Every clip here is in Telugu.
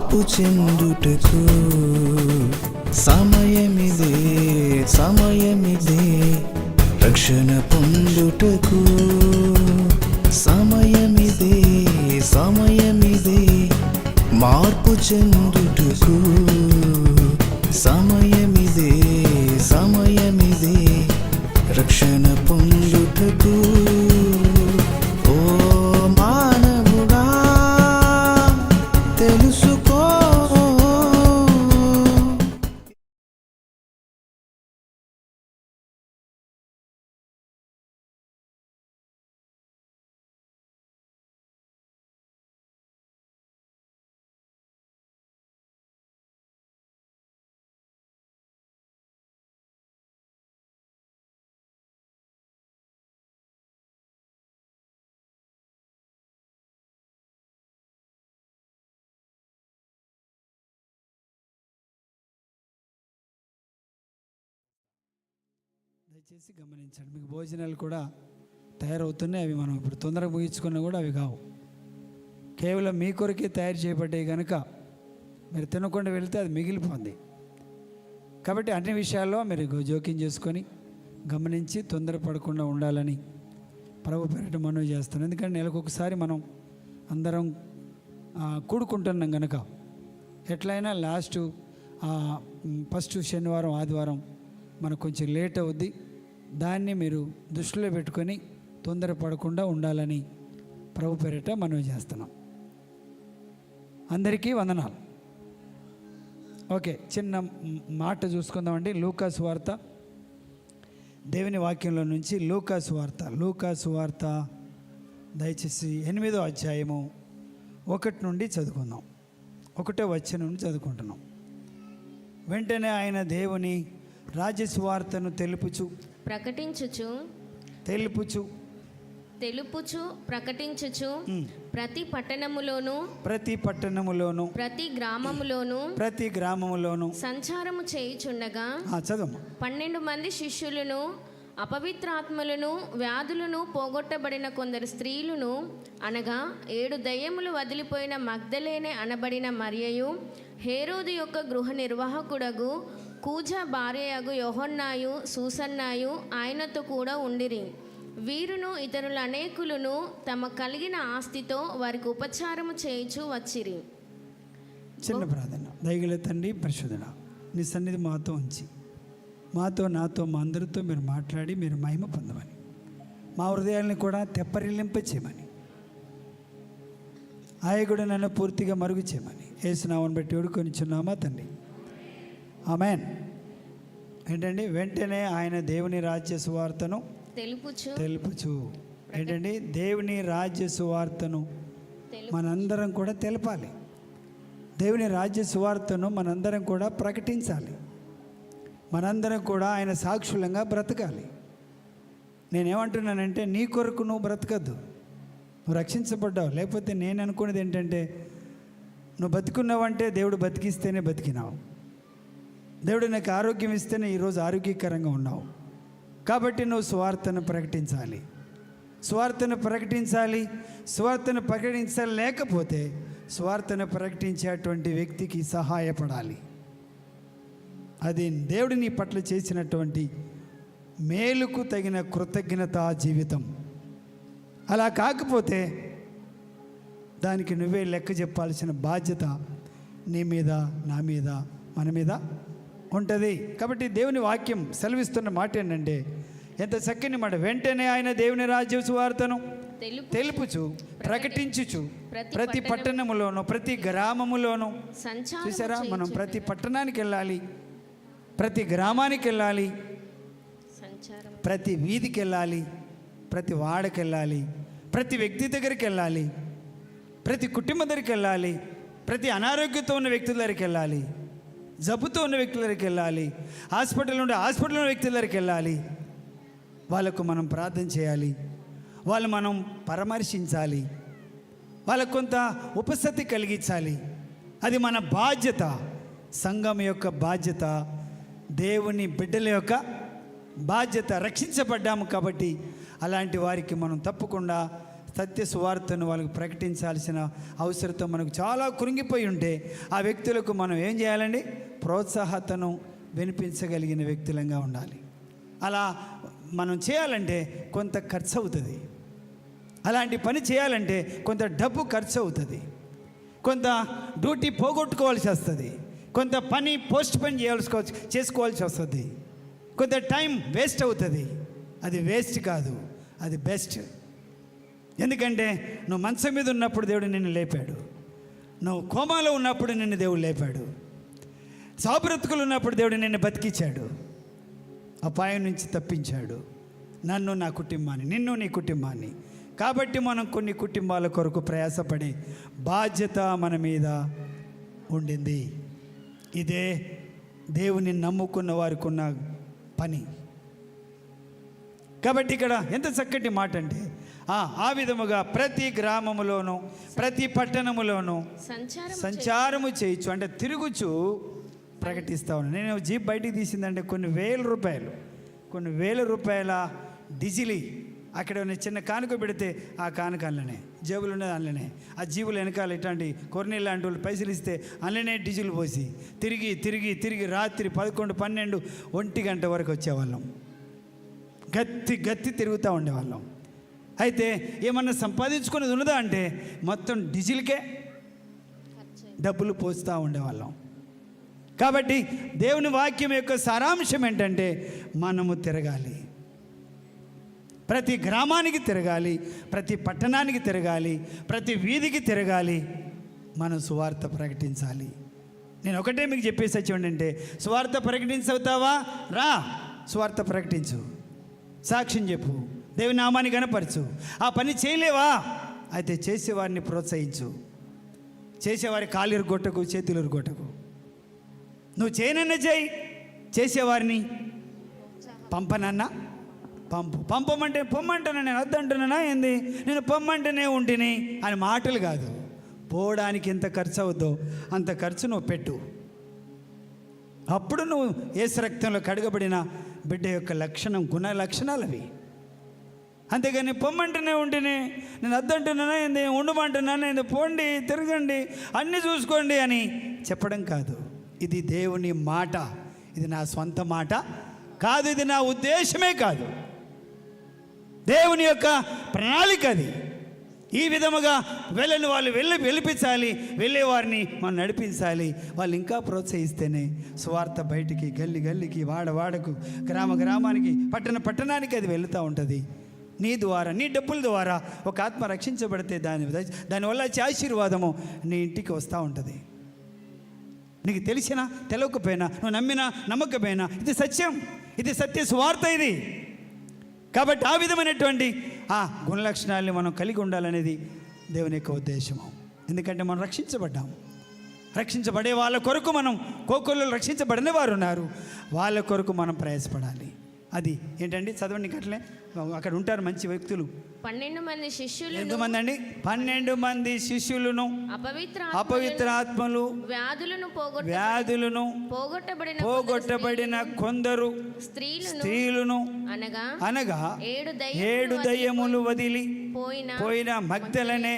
మార్పు చెందుటకు సమయమిదే, సమయమిదే. రక్షణ పొందుటకు సమయమిదే, సమయమిదే. మార్పు చెందుటకు సమయమిదే, సమయమిదే. రక్షణ పొందుటకు ఓ మానవుడా తెలుసుకో. దయచేసి గమనించండి, మీకు భోజనాలు కూడా తయారవుతున్నాయి. అవి మనం ఇప్పుడు తొందరగా ముగించుకున్నా కూడా అవి కావు, కేవలం మీ కొరకే తయారు చేయబడ్డాయి కనుక మీరు తినకుండా వెళితే అది మిగిలిపోతుంది. కాబట్టి అన్ని విషయాల్లో మీరు జోక్యం చేసుకొని గమనించి తొందరపడకుండా ఉండాలని ప్రభు పేరిట మనవి చేస్తాను. ఎందుకంటే నెలకొకసారి మనం అందరం కూడుకుంటున్నాం కనుక ఎట్లయినా ఫస్ట్ శనివారం ఆదివారం మనకు కొంచెం లేట్ అవుద్ది. దాన్ని మీరు దృష్టిలో పెట్టుకొని తొందరపడకుండా ఉండాలని ప్రభు పేరిట మనవి చేస్తున్నాం. అందరికీ వందనాలు. ఓకే, చిన్న మాట చూసుకుందామండి. లూకా సువార్త, దేవుని వాక్యంలో నుంచి లూకా సువార్త దయచేసి 8వ అధ్యాయము 1 నుండి చదువుకుందాం. 1వ వచనం నుండి చదువుకుంటున్నాం. వెంటనే ఆయన దేవుని రాజ్య సువార్తను తెలుపుచు ప్రకటించుచు ప్రతి పట్టణములోను ప్రతి గ్రామములోను సంచారము చేయుచుండగా 12 మంది శిష్యులను, అపవిత్రాత్మలను, వ్యాధులను పోగొట్టబడిన కొందరు స్త్రీలను, అనగా 7 దయ్యములు వదిలిపోయిన మగ్దలేనే అనబడిన మరియయు, హేరోదు యొక్క గృహ నిర్వాహకుడగు కూజా భార్యయగు యోహన్నాయు, సూసన్నాయు ఆయనతో కూడా ఉండిరి. వీరును ఇతరులు అనేకులను తమ కలిగిన ఆస్తితో వారికి ఉపచారము చేయించు వచ్చిరి. చిన్న ప్రార్థన. దయగల తండ్రి పరిశుద్ధుడా, నీ సన్నిధి మాతో ఉంచి నాతో మా అందరితో మీరు మాట్లాడి మీరు మహిమ పొందమని, మా హృదయాల్ని కూడా తెప్పరిల్లింప చేయమని, ఆయగుడు నన్ను పూర్తిగా మరుగు చేయమని యేసు నామమును బట్టి వేడుకొనిచున్నామా తండ్రి, ఆమేన్. ఏంటండి, వెంటనే ఆయన దేవుని రాజ్య సువార్తను తెలుపుచు. ఏంటండి, దేవుని రాజ్య సువార్తను మనందరం కూడా తెలపాలి. దేవుని రాజ్య సువార్తను మనందరం కూడా ప్రకటించాలి. మనందరం కూడా ఆయన సాక్షులంగా బ్రతకాలి. నేనేమంటున్నానంటే, నీ కొరకు నువ్వు బ్రతకద్దు, నువ్వు రక్షించబడ్డావు. లేకపోతే నేను అనుకునేది ఏంటంటే, నువ్వు బతికున్నావంటే దేవుడు బతికిస్తేనే బతికినావు, దేవుడు నాకు ఆరోగ్యం ఇస్తేనే ఈరోజు ఆరోగ్యకరంగా ఉన్నావు. కాబట్టి నువ్వు సువార్తను ప్రకటించాలి. లేకపోతే సువార్తను ప్రకటించేటువంటి వ్యక్తికి సహాయపడాలి. అది దేవుడు నీ పట్ల చేసినటువంటి మేలుకు తగిన కృతజ్ఞతా జీవితం. అలా కాకపోతే దానికి నువ్వే లెక్క చెప్పాల్సిన బాధ్యత నీ మీద, నా మీద, మన మీద ఉంటుంది. కాబట్టి దేవుని వాక్యం సెలవిస్తున్న మాట ఏంటంటే, ఎంత చక్కని మాట. వెంటనే ఆయన దేవుని రాజ్య సువార్తను తెలుపుచు ప్రకటించుచు ప్రతి పట్టణములోను ప్రతి గ్రామములోను. చూసారా, మనం ప్రతి పట్టణానికి వెళ్ళాలి, ప్రతి గ్రామానికి వెళ్ళాలి, ప్రతి వీధికి వెళ్ళాలి, ప్రతి వాడకి వెళ్ళాలి, ప్రతి వ్యక్తి దగ్గరికి వెళ్ళాలి, ప్రతి కుటుంబం దగ్గరికి వెళ్ళాలి, ప్రతి అనారోగ్యంతో ఉన్న వ్యక్తుల దగ్గరికి వెళ్ళాలి, జబ్బుతో ఉన్న వ్యక్తుల దగ్గరికి వెళ్ళాలి, హాస్పిటల్ ఉన్న వ్యక్తుల దగ్గరికి వెళ్ళాలి. వాళ్ళకు మనం ప్రార్థన చేయాలి, వాళ్ళు మనం పరామర్శించాలి, వాళ్ళకు కొంత ఉపస్థితి కలిగించాలి. అది మన బాధ్యత, సంఘం యొక్క బాధ్యత, దేవుని బిడ్డల యొక్క బాధ్యత. రక్షించబడ్డాము కాబట్టి అలాంటి వారికి మనం తప్పకుండా సత్య సువార్తను వాళ్ళకి ప్రకటించాల్సిన అవసరత మనకు చాలా కృంగిపోయి ఉంటే ఆ వ్యక్తులకు మనం ఏం చేయాలండి? ప్రోత్సాహతను వినిపించగలిగిన వ్యక్తులంగా ఉండాలి. అలా మనం చేయాలంటే కొంత ఖర్చు అవుతుంది. అలాంటి పని చేయాలంటే కొంత డబ్బు ఖర్చు అవుతుంది, కొంత డ్యూటీ పోగొట్టుకోవాల్సి వస్తుంది, కొంత పని పోస్ట్ పోన్ చేసుకోవాల్సి వస్తుంది, కొంత టైం వేస్ట్ అవుతుంది. అది వేస్ట్ కాదు, అది బెస్ట్. ఎందుకంటే నువ్వు మంచం మీద ఉన్నప్పుడు దేవుడు నిన్ను లేపాడు, నువ్వు కోమాలో ఉన్నప్పుడు నిన్ను దేవుడు లేపాడు, సాబ్రతుకులు ఉన్నప్పుడు దేవుడు నిన్ను బతికించాడు, అపాయం నుంచి తప్పించాడు, నన్ను, నా కుటుంబాన్ని, నిన్ను, నీ కుటుంబాన్ని. కాబట్టి మనం కొన్ని కుటుంబాల కొరకు ప్రయాసపడే బాధ్యత మన మీద ఉండింది. ఇదే దేవుని నమ్ముకున్న వారికి ఉన్న పని. కాబట్టి ఇక్కడ ఎంత చక్కటి మాట అంటే ఆ విధముగా ప్రతి గ్రామములోను ప్రతి పట్టణములోను సంచారము చేయొచ్చు, అంటే తిరుగుచు ప్రకటిస్తా ఉన్నాను. నేను జీప్ బయటికి తీసిందంటే కొన్ని వేల రూపాయల డిజిలీ అక్కడ ఉన్న చిన్న కానుక పెడితే ఆ కానుక అందులోనే, జేబులు ఉన్నది అందులోనే, ఆ జీబులు వెనకాల ఇట్లాంటి కొర్నీళ్ళు లాంటి వాళ్ళు పైసలు ఇస్తే అందులోనే డీజిల్ పోసి తిరిగి తిరిగి తిరిగి రాత్రి 11, 12, 1 గంట వరకు వచ్చేవాళ్ళం. గత్తి తిరుగుతూ ఉండేవాళ్ళం. అయితే ఏమన్నా సంపాదించుకునేది ఉన్నదా అంటే మొత్తం డీజిల్కే డబ్బులు పోస్తూ ఉండేవాళ్ళం. కాబట్టి దేవుని వాక్యం యొక్క సారాంశం ఏంటంటే మనము తిరగాలి, ప్రతి గ్రామానికి తిరగాలి, ప్రతి పట్టణానికి తిరగాలి, ప్రతి వీధికి తిరగాలి, మనం సువార్త ప్రకటించాలి. నేను ఒకటే మీకు చెప్పేసి వచ్చేయండి, సువార్త ప్రకటించవుతావా? రా, సువార్త ప్రకటించు, సాక్ష్యం చెప్పు, దేవుని నామాన్ని కనపరచు. ఆ పని చేయలేవా? అయితే చేసేవారిని ప్రోత్సహించు, చేసేవారి కాలు ఇరుగొట్టకు, చేతులు ఇరుగొట్టకు. నువ్వు చేయనన్నా చేయి, చేసేవారిని పంపనన్నా పంపమంటే పొమ్మంటున్నా, నేను వద్దంటున్నానా ఏంది? నేను పొమ్మంటేనే ఉంటిని అని మాటలు కాదు. పోవడానికి ఎంత ఖర్చు అవుద్దో అంత ఖర్చు నువ్వు పెట్టు. అప్పుడు నువ్వు యేసు రక్తంలో కడగబడిన బిడ్డ యొక్క గుణ లక్షణాలు అవి. అంతేగాని పొమ్మంటేనే ఉంటేనే, నేను వద్దంటున్నానా ఏంది, ఉండమంటున్నానా ఏంది, పోండి, తిరగండి, అన్నీ చూసుకోండి అని చెప్పడం కాదు. ఇది దేవుని మాట, ఇది నా సొంత మాట కాదు, ఇది నా ఉద్దేశమే కాదు, దేవుని యొక్క ప్రణాళిక అది. ఈ విధముగా వెళ్ళని వాళ్ళు వెళ్ళిపించాలి, వెళ్ళేవారిని మనం నడిపించాలి. వాళ్ళు ఇంకా ప్రోత్సహిస్తేనే సువార్త బయటికి, గల్లికి, వాడకు, గ్రామానికి, పట్టణానికి అది వెళుతూ ఉంటుంది. నీ ద్వారా, నీ డబ్బుల ద్వారా ఒక ఆత్మ రక్షించబడితే దానివల్ల వచ్చే ఆశీర్వాదము నీ ఇంటికి వస్తూ ఉంటుంది. నీకు తెలిసినా తెలియకపోయినా, నువ్వు నమ్మినా నమ్మకపోయినా, ఇది సత్యం, ఇది సత్య సువార్త ఇది. కాబట్టి ఆ విధమైనటువంటి ఆ గుణలక్షణాలని మనం కలిగి ఉండాలనేది దేవుని యొక్క ఉద్దేశము. ఎందుకంటే మనం రక్షించబడే వాళ్ళ కొరకు, మనం కోకొల్లో రక్షించబడిన వారు ఉన్నారు, వాళ్ళ కొరకు మనం ప్రయాసపడాలి. అది ఏంటండి, చదవండి, అట్లే అక్కడ ఉంటారు మంచి వ్యక్తులు. 12 మంది శిష్యులు. ఎంతమంది అండి? 12 మంది శిష్యులను అపవిత్రాత్మలు, వ్యాధులను పోగొట్టబడిన కొందరు స్త్రీలను అనగా 7 దయ్యములు వదిలి పోయిన మగ్దలనే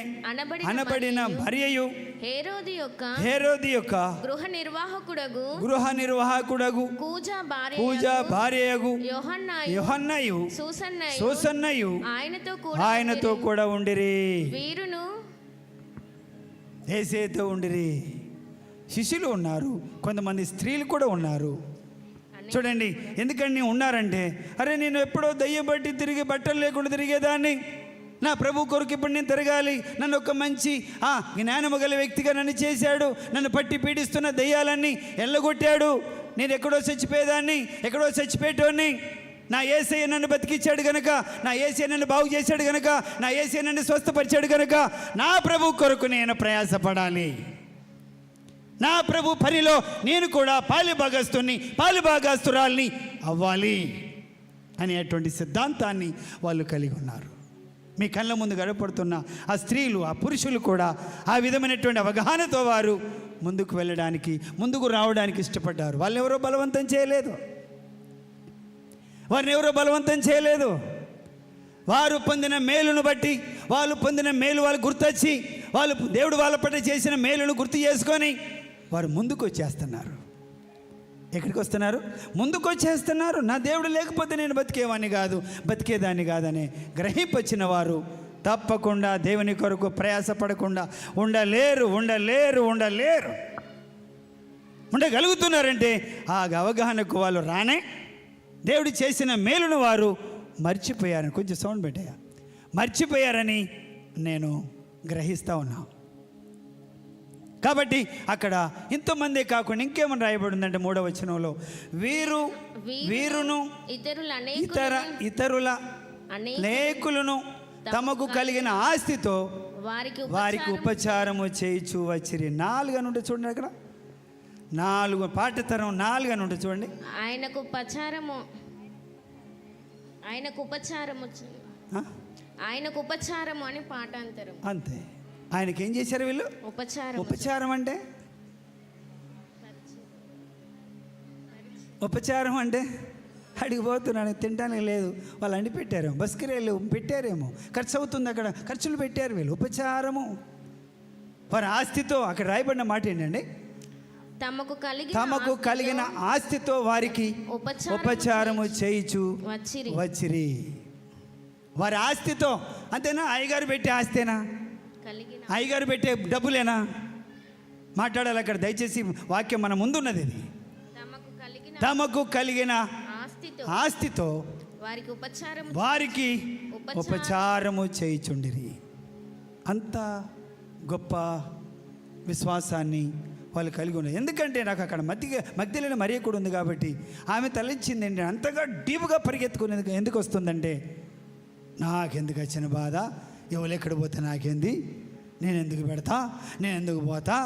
అనబడిన మరియయు హేరోది యొక్క గృహ నిర్వాహకుడగు కూజా భార్యయగు యోహన్నయు సూసన్నయు ఆయనతో కూడా ఉండిరి. యేసేతో ఉండిరి. శిష్యులు ఉన్నారు, కొంతమంది స్త్రీలు కూడా ఉన్నారు. చూడండి, ఎందుకని ఉన్నారంటే, అరే నేను ఎప్పుడో దయ్యం బట్టి తిరిగి బట్టలు లేకుండా తిరిగేదాన్ని, నా ప్రభు కొరకు ఇప్పుడు నేను తిరగాలి, నన్ను ఒక మంచి జ్ఞానము గల వ్యక్తిగా నన్ను చేశాడు, నన్ను పట్టి పీడిస్తున్న దయ్యాలన్నీ ఎల్లగొట్టాడు, నేను ఎక్కడో చచ్చిపోయేటోని, నా యేసయ్య నన్ను బతికించాడు గనక, నా యేసయ్య నన్ను బాగు చేశాడు గనక, నా యేసయ్య నన్ను స్వస్థపరిచాడు గనక నా ప్రభు కొరకు నేను ప్రయాసపడాలి, నా ప్రభు పనిలో నేను కూడా పాలిభాగస్తురాల్ని అవ్వాలి అనేటువంటి సిద్ధాంతాన్ని వాళ్ళు కలిగి ఉన్నారు. మీ కళ్ళ ముందు గడపడుతున్న ఆ స్త్రీలు, ఆ పురుషులు కూడా ఆ విధమైనటువంటి అవగాహనతో వారు ముందుకు రావడానికి ఇష్టపడ్డారు. వాళ్ళని ఎవరో బలవంతం చేయలేదు, వారు పొందిన మేలును బట్టి, వాళ్ళు పొందిన మేలు వాళ్ళు గుర్తొచ్చి, వాళ్ళు దేవుడు వాళ్ళ పట్ల చేసిన మేలును గుర్తు చేసుకొని వారు ముందుకు వచ్చేస్తున్నారు. ఎక్కడికి వస్తున్నారు? ముందుకు వచ్చేస్తున్నారు. నా దేవుడు లేకపోతే నేను బతికేవాడిని కాదు, బతికేదాన్ని కాదనే గ్రహింపొచ్చిన వారు తప్పకుండా దేవుని కొరకు ప్రయాసపడకుండా ఉండలేరు. ఉండగలుగుతున్నారంటే ఆ అవగాహనకు వాళ్ళు రానే దేవుడు చేసిన మేలును వారు మర్చిపోయారని, కొంచెం సౌండ్ పెట్టాయా, మర్చిపోయారని నేను గ్రహిస్తూ ఉన్నా. కాబట్టి అక్కడ ఇంతమందే కాకుండా ఇంకేమని రాయబడిందంటే 3వ వచనంలో వీరును ఇతరుల అనేకులను తమకు కలిగిన ఆస్తితో వారికి ఉపచారము చేయించు వచ్చిరి. 4 అని ఉంటే చూడండి, అక్కడ 4 పాఠతరం 4 అని ఉంటే చూడండి. ఆయనకు ఉపచారము అని పాఠాంతరం. అంతే. ఆయనకి ఏం చేశారు వీళ్ళు? ఉపచారం అంటే అడిగిపోతున్నాను, తినడానికి లేదు, వాళ్ళు అండి పెట్టారు, బస్కిరేళ్ళు పెట్టారేమో, ఖర్చు అవుతుంది, అక్కడ ఖర్చులు పెట్టారు వీళ్ళు. ఉపచారము వారి ఆస్తితో, అక్కడ రాయబడిన మాట ఏంటండి? తమకు కలిగిన ఆస్తితో వారికి ఉపచారము చేయిచు వచ్చిరి. వారి ఆస్తితో, అంతేనా? అయ్యగారు పెట్టే ఆస్తేనా? అయ్యగారు పెట్టే డబ్బులేనా? మాట్లాడాలి అక్కడ. దయచేసి వాక్యం మన ముందున్నది. ఇది తమకు కలిగిన ఆస్తితో వారికి ఉపచారము చేయిచుండిరి. అంత గొప్ప విశ్వాసాన్ని వాళ్ళు కలిగి ఉన్నారు. ఎందుకంటే నాకు అక్కడ మగ్దలేని మరియ కూడా ఉంది కాబట్టి ఆమె తలంచింది ఏంటి, అంతగా డీప్గా పరిగెత్తుకునేందుకు ఎందుకు వస్తుందంటే, నాకెందుకు వచ్చిన బాధ, ఎవరు ఎక్కడ పోతే నాకేంది, నేను ఎందుకు పెడతా, నేను ఎందుకు పోతా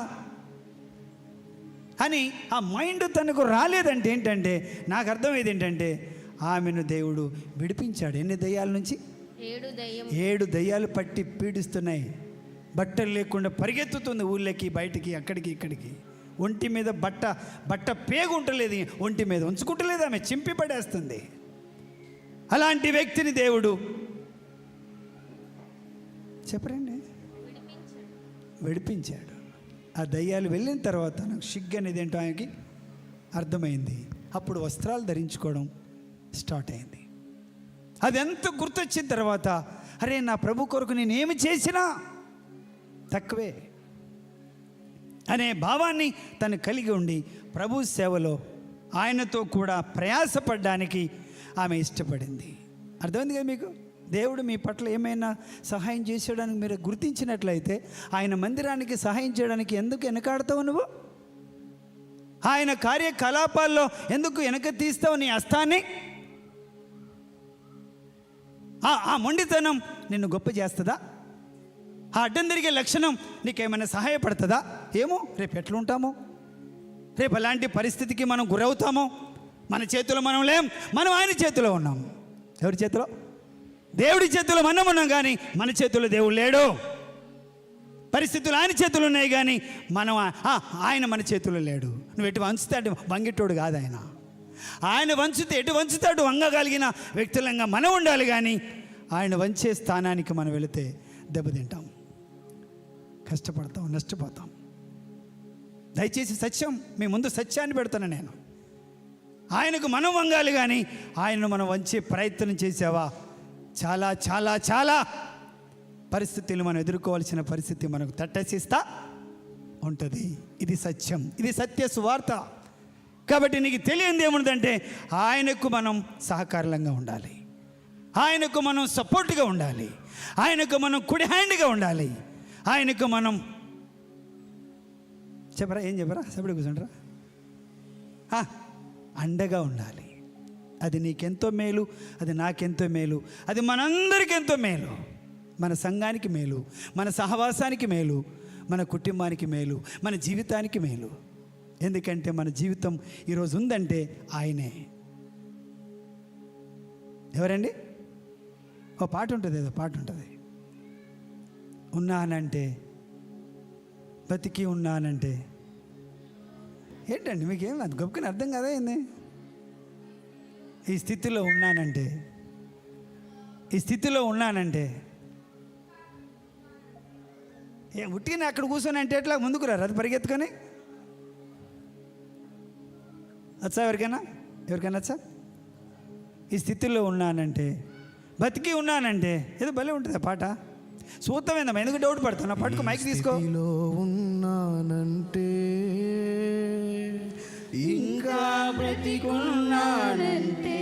అని ఆ మైండ్ తనకు రాలేదంటే ఏంటంటే, నాకు అర్థమయ్యేది ఏంటంటే, ఆమెను దేవుడు విడిపించాడు. ఎన్ని దయ్యాల నుంచి? 7 దయ్యాలు పట్టి పీడిస్తున్నాయి. బట్టలు లేకుండా పరిగెత్తుతుంది ఊళ్ళకి, బయటికి, అక్కడికి, ఇక్కడికి. ఒంటి మీద బట్ట పేగు ఉంటలేదు, ఒంటి మీద ఉంచుకుంటలేదు, ఆమె చింపి పడేస్తుంది. అలాంటి వ్యక్తిని దేవుడు చెప్పరండి విడిపించాడు. ఆ దయ్యాలు వెళ్ళిన తర్వాత నాకు సిగ్గు అనేది ఏంటో ఆయనకి అర్థమైంది. అప్పుడు వస్త్రాలు ధరించుకోవడం స్టార్ట్ అయింది. అది ఎంత గుర్తొచ్చిన తర్వాత, అరే నా ప్రభు కొరకు నేనేమి చేసినా తక్కువే అనే భావాన్ని తను కలిగి ఉండి ప్రభు సేవలో ఆయనతో కూడా ప్రయాసపడడానికి ఆమె ఇష్టపడింది. అర్థమైంది కదా మీకు? దేవుడు మీ పట్ల ఏమైనా సహాయం చేసేయడానికి మీరు గుర్తించినట్లయితే, ఆయన మందిరానికి సహాయం చేయడానికి ఎందుకు వెనకాడతావు నువ్వు? ఆయన కార్యకలాపాల్లో ఎందుకు వెనక తీస్తావు నీ హస్తాన్ని? ఆ మొండితనం నిన్ను గొప్ప చేస్తుందా? ఆ అడ్డం తిరిగే లక్షణం నీకేమైనా సహాయపడుతుందా? ఏమో రేపు ఎట్లుంటామో, రేపు అలాంటి పరిస్థితికి మనం గురవుతామో. మన చేతిలో మనం లేం, మనం ఆయన చేతిలో ఉన్నాం. ఎవరి చేతిలో? దేవుడి చేతిలో మనం ఉన్నాం, కానీ మన చేతిలో దేవుడు లేడు. పరిస్థితులు ఆయన చేతులు ఉన్నాయి, కానీ ఆయన మన చేతిలో లేడు. నువ్వు ఎటు వంచితే అటు వంగిటోడు కాదు ఆయన. ఆయన వంచితే ఎటు వంచుతాడు వంగగలిగిన వ్యక్తులంగా మనం ఉండాలి, కానీ ఆయన వంచే స్థానానికి మనం వెళితే దెబ్బతింటాం, కష్టపడతాం, నష్టపోతాం. దయచేసి సత్యం మీ ముందు సత్యాన్ని పెడతాను నేను. ఆయనకు మనం వంగాలి, కానీ ఆయనను మనం వంచే ప్రయత్నం చేసావా, చాలా చాలా చాలా పరిస్థితులు మనం ఎదుర్కోవాల్సిన పరిస్థితి మనకు తట్టసిస్తా ఉంటుంది. ఇది సత్యం, ఇది సత్య సువార్త. కాబట్టి నీకు తెలియంది ఏముందంటే, ఆయనకు మనం సహకారంగా ఉండాలి, ఆయనకు మనం సపోర్ట్గా ఉండాలి, ఆయనకు మనం కుడి హ్యాండ్గా ఉండాలి, ఆయనకు మనం చెప్పరా, ఏం చెప్పరా, సపడి కూర్చుంటారా, అండగా ఉండాలి. అది నీకెంతో మేలు, అది నాకెంతో మేలు, అది మనందరికీ ఎంతో మేలు. మన సంఘానికి మేలు, మన సహవాసానికి మేలు, మన కుటుంబానికి మేలు, మన జీవితానికి మేలు. ఎందుకంటే మన జీవితం ఈరోజు ఉందంటే ఆయనే. ఎవరండి? ఓ పాట ఉంటుంది, ఏదో పాట ఉంటుంది, ఉన్నానంటే, బతికి ఉన్నానంటే. ఏంటండి మీకేం అది గొప్పని అర్థం కదా ఏంది? ఈ స్థితిలో ఉన్నానంటే ఈ స్థితిలో ఉన్నానంటే ఉట్టిన అక్కడ కూర్చొని అంటే ఎట్లా ముందుకు రారు, అది పరిగెత్తుకొని వచ్చా ఎవరికైనా వచ్చా? ఈ స్థితిలో ఉన్నానంటే, బతికి ఉన్నానంటే ఏదో భలే ఉంటుంది ఆ పాట. సూత్రమేందమ్మా, ఎందుకు డౌట్ పడుతున్నా? పట్టుకో, మైక్ తీసుకో. స్థితిలో ఉన్నానంటే ఇంకా బ్రతికున్నానంటే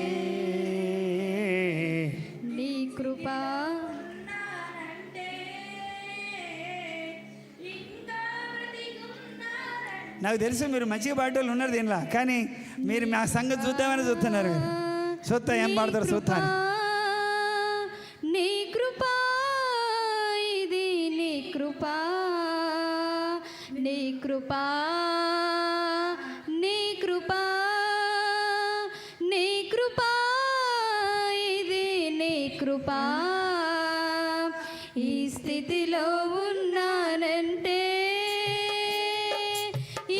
నీ కృప నాకు తెలుసు మీరు మంచిగా పాటలు ఉన్నారు దీనిలో, కానీ మీరు మా సంగతి చూద్దామని చూస్తున్నారు. చూస్తా ఏం పాడతారు చూస్తాను. నీ కృప ఇది నీ కృప నీ కృప నీ కృప నీ కృప ఇది నీ కృప. ఈ స్థితిలో ఉన్నానంటే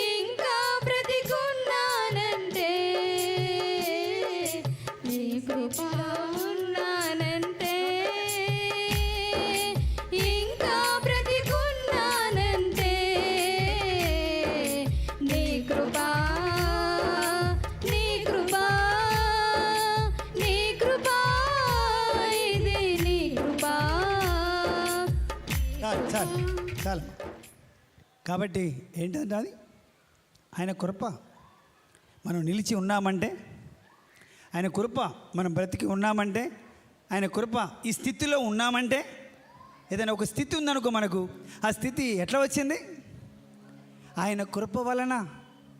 ఇంకా బ్రతికున్నానంటే నీ కృప ఉన్నానంటే ఇంకా బ్రతికున్నానంటే నీ కృప నీ కృప నీ కృప ఇది నీ కృప. చాలు చాలు. కాబట్టి ఏంటంటే అది ఆయన కృప. మనం నిలిచి ఉన్నామంటే ఆయన కృప, మనం బ్రతికి ఉన్నామంటే ఆయన కృప. ఈ స్థితిలో ఉన్నామంటే, ఏదైనా ఒక స్థితి ఉందనుకో మనకు, ఆ స్థితి ఎట్లా వచ్చింది? ఆయన కృప వలన,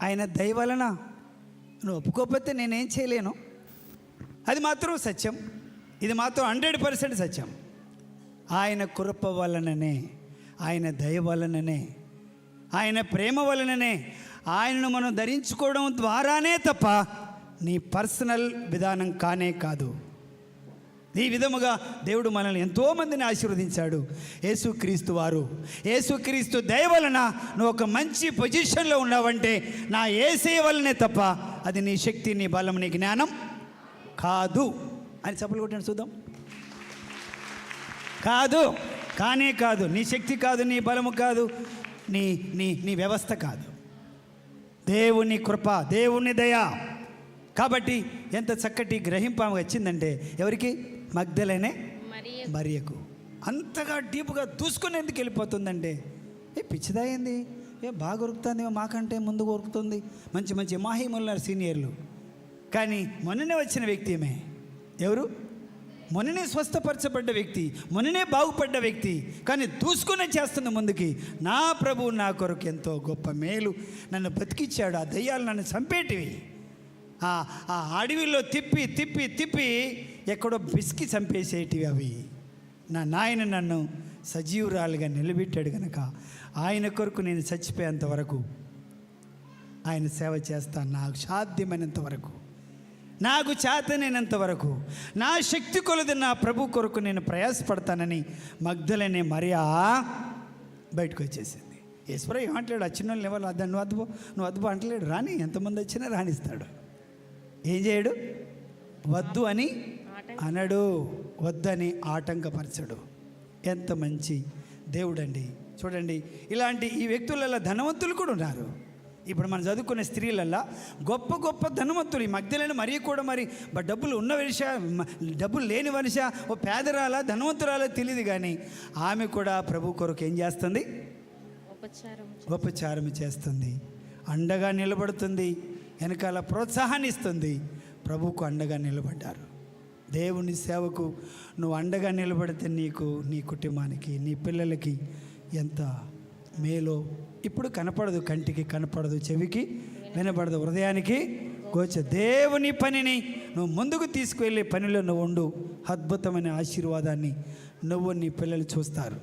ఆయన దయ వలన. నువ్వు ఒప్పుకోకపోతే నేనేం చేయలేను. అది మాత్రం సత్యం, ఇది మాత్రం 100% సత్యం. ఆయన కృప వలననే, ఆయన దయ వలననే, ఆయన ప్రేమ వలననే, ఆయనను మనం ధరించుకోవడం ద్వారానే తప్ప నీ పర్సనల్ విధానం కానే కాదు. ఈ విధముగా దేవుడు మనల్ని ఎంతోమందిని ఆశీర్వదించాడు. యేసుక్రీస్తు వారు, యేసుక్రీస్తు దయ వలన నువ్వు ఒక మంచి పొజిషన్లో ఉన్నావంటే నా యేసయ్య వలనే తప్ప అది నీ శక్తి, నీ బలం, నీ జ్ఞానం కాదు అని చప్పలు కొట్టండి చూద్దాం. కాదు, కానే కాదు. నీ శక్తి కాదు, నీ బలము కాదు, నీ నీ నీ వ్యవస్థ కాదు. దేవుని కృప, దేవుని దయ. కాబట్టి ఎంత చక్కటి గ్రహింపు వచ్చిందంటే ఎవరికి? మగ్దలేనే మరియకు. అంతగా డీప్గా దూసుకుని ఎందుకు వెళ్ళిపోతుందంటే, పిచ్చిదా ఏంది, బాగా ఉరుకుతుంది, మాకంటే ముందు ఉరుకుతుంది, మంచి మంచి మాహిమున్నారు సీనియర్లు. కానీ మొన్ననే వచ్చిన వ్యక్తి ఏమే, ఎవరు? మొన్ననే స్వస్థపరచబడ్డ వ్యక్తి, మొన్ననే బాగుపడ్డ వ్యక్తి, కానీ దూసుకునే చేస్తుంది ముందుకి. నా ప్రభు నా కొరకు ఎంతో గొప్ప మేలు నన్ను బతికిచ్చాడు. ఆ దయ్యాలు నన్ను చంపేటివి, ఆ అడవిలో తిప్పి తిప్పి తిప్పి ఎక్కడో బిస్కి చంపేసేటివి అవి. నా నాయన నన్ను సజీవురాలుగా నిలబెట్టాడు కనుక ఆయన కొరకు నేను చచ్చిపోయేంత వరకు ఆయన సేవ చేస్తాను. నాకు సాధ్యమైనంత వరకు, నాకు చేతనైనంత వరకు, నా శక్తి కొలది నా ప్రభు కొరకు నేను ప్రయాసపడతానని మగ్దలేనే మరియా బయటకు వచ్చేసింది. ఈశ్వర ఏమంటలేడు, ఆ చిన్న లెవెల్ అద్దా, నువ్వు అద్దు అంటలేడు. రాని ఎంతమంది వచ్చినా రాణిస్తాడు. ఏం చేయడు? వద్దు అని అనడు, వద్దని ఆటంకపరచడు. ఎంత మంచి దేవుడండి. చూడండి, ఇలాంటి ఈ వ్యక్తులలో ధనవంతులు కూడా ఉన్నారు. ఇప్పుడు మనం చదువుకునే స్త్రీలల్లో గొప్ప గొప్ప ధనవంతులు. ఈ మధ్యలోనే మరీ కూడా మరి డబ్బులు ఉన్న విషయం, డబ్బులు లేని మనిషి, ఓ పేదరాలా ధనవంతురాలా తెలియదు, కానీ ఆమె కూడా ప్రభు కొరకు ఏం చేస్తుంది? ఉపచారం చేస్తుంది, అండగా నిలబడుతుంది, వెనకాల ప్రోత్సాహాన్ని ఇస్తుంది. ప్రభువుకు అండగా నిలబడ్డారు. దేవుని సేవకు నువ్వు అండగా నిలబడితే నీకు, నీ కుటుంబానికి, నీ పిల్లలకి ఎంత మేలో. ఇప్పుడు కనపడదు, కంటికి కనపడదు, చెవికి వినపడదు, హృదయానికి దేవుని పనిని నువ్వు ముందుకు తీసుకువెళ్ళే పనిలో నువ్వు ఉండు. అద్భుతమైన ఆశీర్వాదాన్ని నువ్వు, నీ పిల్లలు చూస్తారు.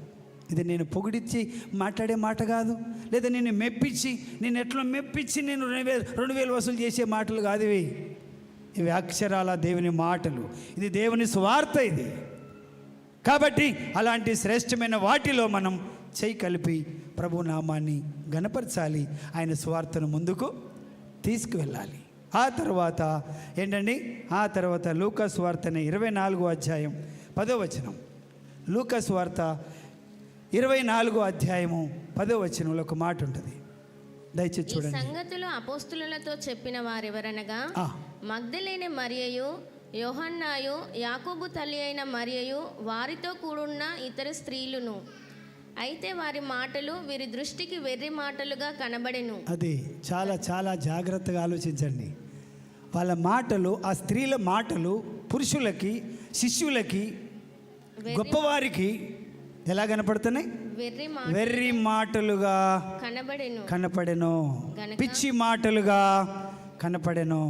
ఇది నేను పొగిడిచ్చి మాట్లాడే మాట కాదు, లేదా నేను మెప్పించి, నేను ఎట్లా మెప్పించి నేను 2000 వసూలు చేసే మాటలు కాదు ఇవి. ఇవి అక్షరాల దేవుని మాటలు. ఇది దేవుని స్వార్థ ఇది. కాబట్టి అలాంటి శ్రేష్టమైన వాటిలో మనం చేయి కలిపి ప్రభు నామాన్ని గణపరచాలి, ఆయన స్వార్థను ముందుకు తీసుకువెళ్ళాలి. ఆ తర్వాత ఏంటండి? ఆ తర్వాత లూకా స్వార్థ 24వ అధ్యాయం 10వ వచనం. లూకాసు వార్త 24వ అధ్యాయము 10వ వచనంలో ఒక మాట ఉంటుంది. దయచేసి ఈ చూడండి. సంగతులు అపోస్తులతో చెప్పిన వారెవరనగా ఆ, మగ్దలేని మరియయు, యోహన్నాయు, యాకోబు తల్లి అయిన మరియయు, వారితో కూడున్న ఇతర స్త్రీలును. అయితే వారి మాటలు వీరి దృష్టికి వెర్రి మాటలుగా కనబడెను. అది చాలా చాలా జాగ్రత్తగా ఆలోచించండి. వాళ్ళ మాటలు, ఆ స్త్రీల మాటలు పురుషులకి, శిష్యులకి, గొప్పవారికి ఎలా కనపడుతున్నాయి? వెర్రి మాటలుగా కనపడెను, పిచ్చి మాటలుగా కనపడెను.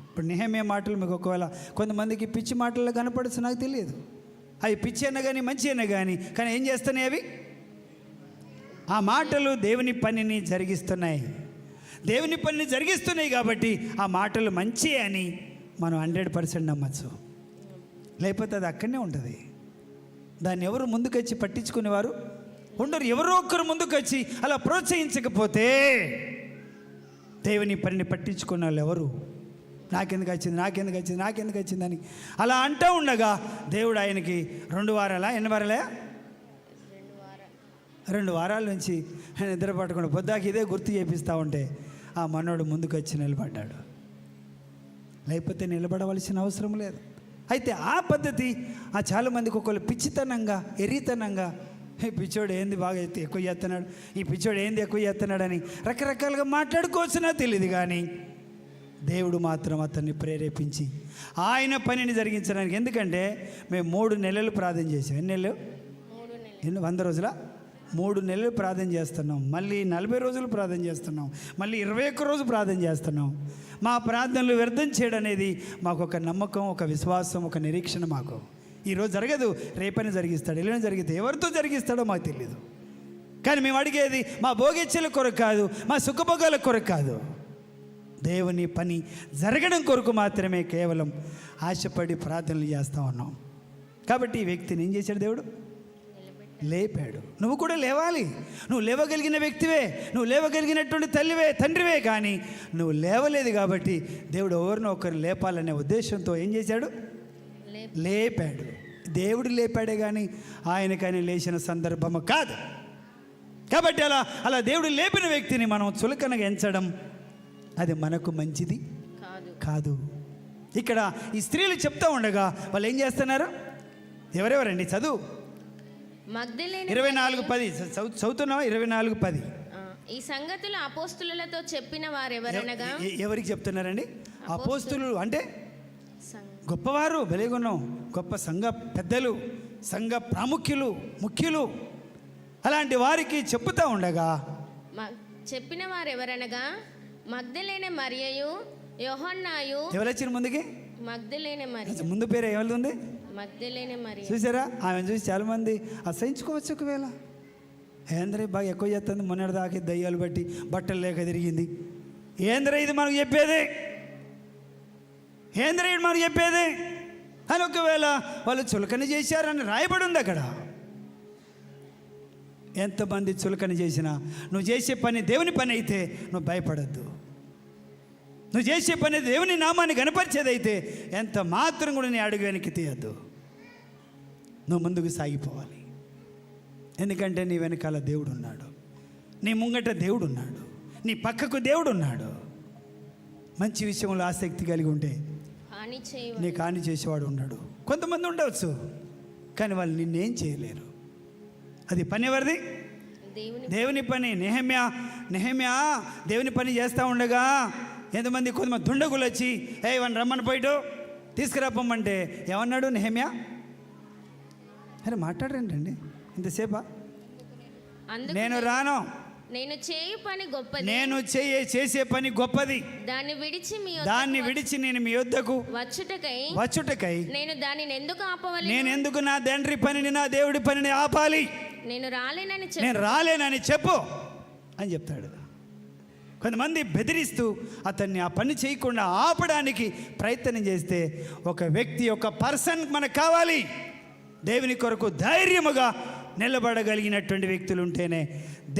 ఇప్పుడు నెహెమ్యా మాటలు మీకు ఒకవేళ కొంతమందికి పిచ్చి మాటలు కనపడచ్చు, నాకు తెలియదు. అవి పిచ్చి అయినా కానీ మంచి అయినా కానీ ఏం చేస్తున్నాయి అవి? ఆ మాటలు దేవుని పనిని జరిగిస్తున్నాయి. దేవుని పనిని జరిగిస్తున్నాయి కాబట్టి ఆ మాటలు మంచి అని మనం 100% నమ్మచ్చు. లేకపోతే అది అక్కడనే ఉంటుంది. దాన్ని ఎవరు ముందుకొచ్చి పట్టించుకునేవారు ఉండరు. ఎవరో ఒక్కరు ముందుకొచ్చి అలా ప్రోత్సహించకపోతే దేవుని పనిని పట్టించుకున్న వాళ్ళు ఎవరు? నాకెందుకు వచ్చిందని అలా అంటూ ఉండగా దేవుడు ఆయనకి 2 వారాలా, ఎన్ని వారాలే? 2 వారాల నుంచి ఆయన నిద్ర పట్టకుండా పొద్దాకి ఇదే గుర్తు చేపిస్తూ ఉంటే ఆ మనోడు ముందుకు వచ్చి నిలబడ్డాడు. లేకపోతే నిలబడవలసిన అవసరం లేదు. అయితే ఆ పద్ధతి చాలామందికి ఒకళ్ళు పిచ్చితనంగా, ఎర్రితనంగా, ఈ పిచ్చోడు ఏంది బాగా ఎక్కువ చేస్తున్నాడు, ఈ పిచ్చోడు ఏంది ఎక్కువ చేస్తున్నాడని రకరకాలుగా మాట్లాడుకోవచ్చునా తెలియదు. కానీ దేవుడు మాత్రం అతన్ని ప్రేరేపించి ఆయన పనిని జరిగించడానికి. ఎందుకంటే మేము 3 నెలలు ప్రార్థన చేసాం. ఎన్ని నెలలు? 100 రోజుల 3 నెలలు ప్రార్థన చేస్తున్నాం. మళ్ళీ 40 రోజులు ప్రార్థన చేస్తున్నాం. మళ్ళీ 21 రోజు ప్రార్థన చేస్తున్నాం. మా ప్రార్థనలు వ్యర్థం చేయడం అనేది మాకు ఒక నమ్మకం, ఒక విశ్వాసం, ఒక నిరీక్షణ. మాకు ఈరోజు జరగదు, రేపని జరిగిస్తాడు, ఎల్లుండి జరిగితే ఎవరితో జరిగిస్తాడో మాకు తెలియదు. కానీ మేము అడిగేది మా భోగేచ్ఛల కొరకు కాదు, మా సుఖభోగాల కొరకు కాదు, దేవుని పని జరగడం కొరకు మాత్రమే కేవలం ఆశపడి ప్రార్థనలు చేస్తూ ఉన్నాం. కాబట్టి ఈ వ్యక్తిని ఏం చేశాడు? దేవుడు లేపాడు. నువ్వు కూడా లేవాలి. నువ్వు లేవగలిగిన వ్యక్తివే, నువ్వు లేవగలిగినటువంటి తల్లివే, తండ్రివే. కానీ నువ్వు లేవలేదు కాబట్టి దేవుడు ఎవరినో ఒకరు లేపాలనే ఉద్దేశంతో ఏం చేశాడు? లేపాడు. దేవుడు లేపాడే కానీ ఆయనకని లేచిన సందర్భము కాదు. కాబట్టి అలా దేవుడు లేపిన వ్యక్తిని మనం చులకనగా ఎంచడం అది మనకు మంచిది కాదు. ఇక్కడ ఈ స్త్రీలు చెప్తా ఉండగా వాళ్ళు ఏం చేస్తున్నారు? ఎవరెవరండి? చదువు. మగ్దలేని 24:10 చదువుతున్నావా? 24:10. ఈ సంగతులు అపోస్తులతో చెప్పిన వారెవరనగా. ఎవరికి చెప్తున్నారండి? అపోస్తులు అంటే గొప్పవారు, బలిగున్నాం, గొప్ప సంఘ పెద్దలు, సంఘ ప్రాముఖ్యులు, ముఖ్యులు, అలాంటి వారికి చెప్పుతూ ఉండగా చెప్పిన వారెవరనగా మగ్దలేని మరియయు, యోహన్నాయు. ఎవరు వచ్చిన ముందుకి? మగ్దలేని మరియ. ముందు పేరు ఎవరిది ఉంది? మగ్దలేని మరియ. చూసారా? ఆమెను చూసి చాలామంది అసహించుకోవచ్చు. ఒకవేళ ఏంద్రే బాగా ఎక్కువ చేస్తుంది, మొన్నటిదాకా దయ్యాలు బట్టి బట్టలు లేక తిరిగింది, ఏంద్రే ఇది మనకు చెప్పేది, ఏంద్రే ఇది మనకు చెప్పేది అని ఒకవేళ వాళ్ళు చులకన చేశారని రాయబడి ఉంది అక్కడ. ఎంతమంది చులకన చేసినా నువ్వు చేసే పని దేవుని పని అయితే నువ్వు భయపడద్దు. నువ్వు చేసే పని దేవుని నామాన్ని గణపరిచేదైతే ఎంత మాత్రం కూడా నీ అడుగు వెనక్కి తీయద్దు. నువ్వు ముందుకు సాగిపోవాలి. ఎందుకంటే నీ వెనకాల దేవుడు ఉన్నాడు, నీ ముంగట దేవుడు ఉన్నాడు, నీ పక్కకు దేవుడు ఉన్నాడు. మంచి విషయంలో ఆసక్తి కలిగి ఉంటే నీకు హాని చేసేవాడు ఉన్నాడు. కొంతమంది ఉండవచ్చు, కానీ వాళ్ళు నిన్నేం చేయలేరు. అది పని ఎవరిది? దేవుని పని. నెహెమ్యా దేవుని పని చేస్తూ ఉండగా కొంతమంది దుండగులు వచ్చి వాడిని రమ్మని పోయిటు తీసుకురాపమ్మంటే ఏమన్నాడు నెహెమ్యా? అరే మాట్లాడరండి ఇంతసేపా? నేను రాను, నేను చేసే పని గొప్పది, దాన్ని విడిచి నేను మీ యొద్దకు వచ్చుటకై నేను ఎందుకు నా తండ్రి పనిని, నా దేవుడి పనిని ఆపాలి? నేను రాలేనని చెప్పు అని చెప్తాడు. కొంతమంది బెదిరిస్తూ అతన్ని ఆ పని చేయకుండా ఆపడానికి ప్రయత్నం చేస్తే, ఒక వ్యక్తి, ఒక పర్సన్ మనకు కావాలి. దేవుని కొరకు ధైర్యముగా నిలబడగలిగినటువంటి వ్యక్తులు ఉంటేనే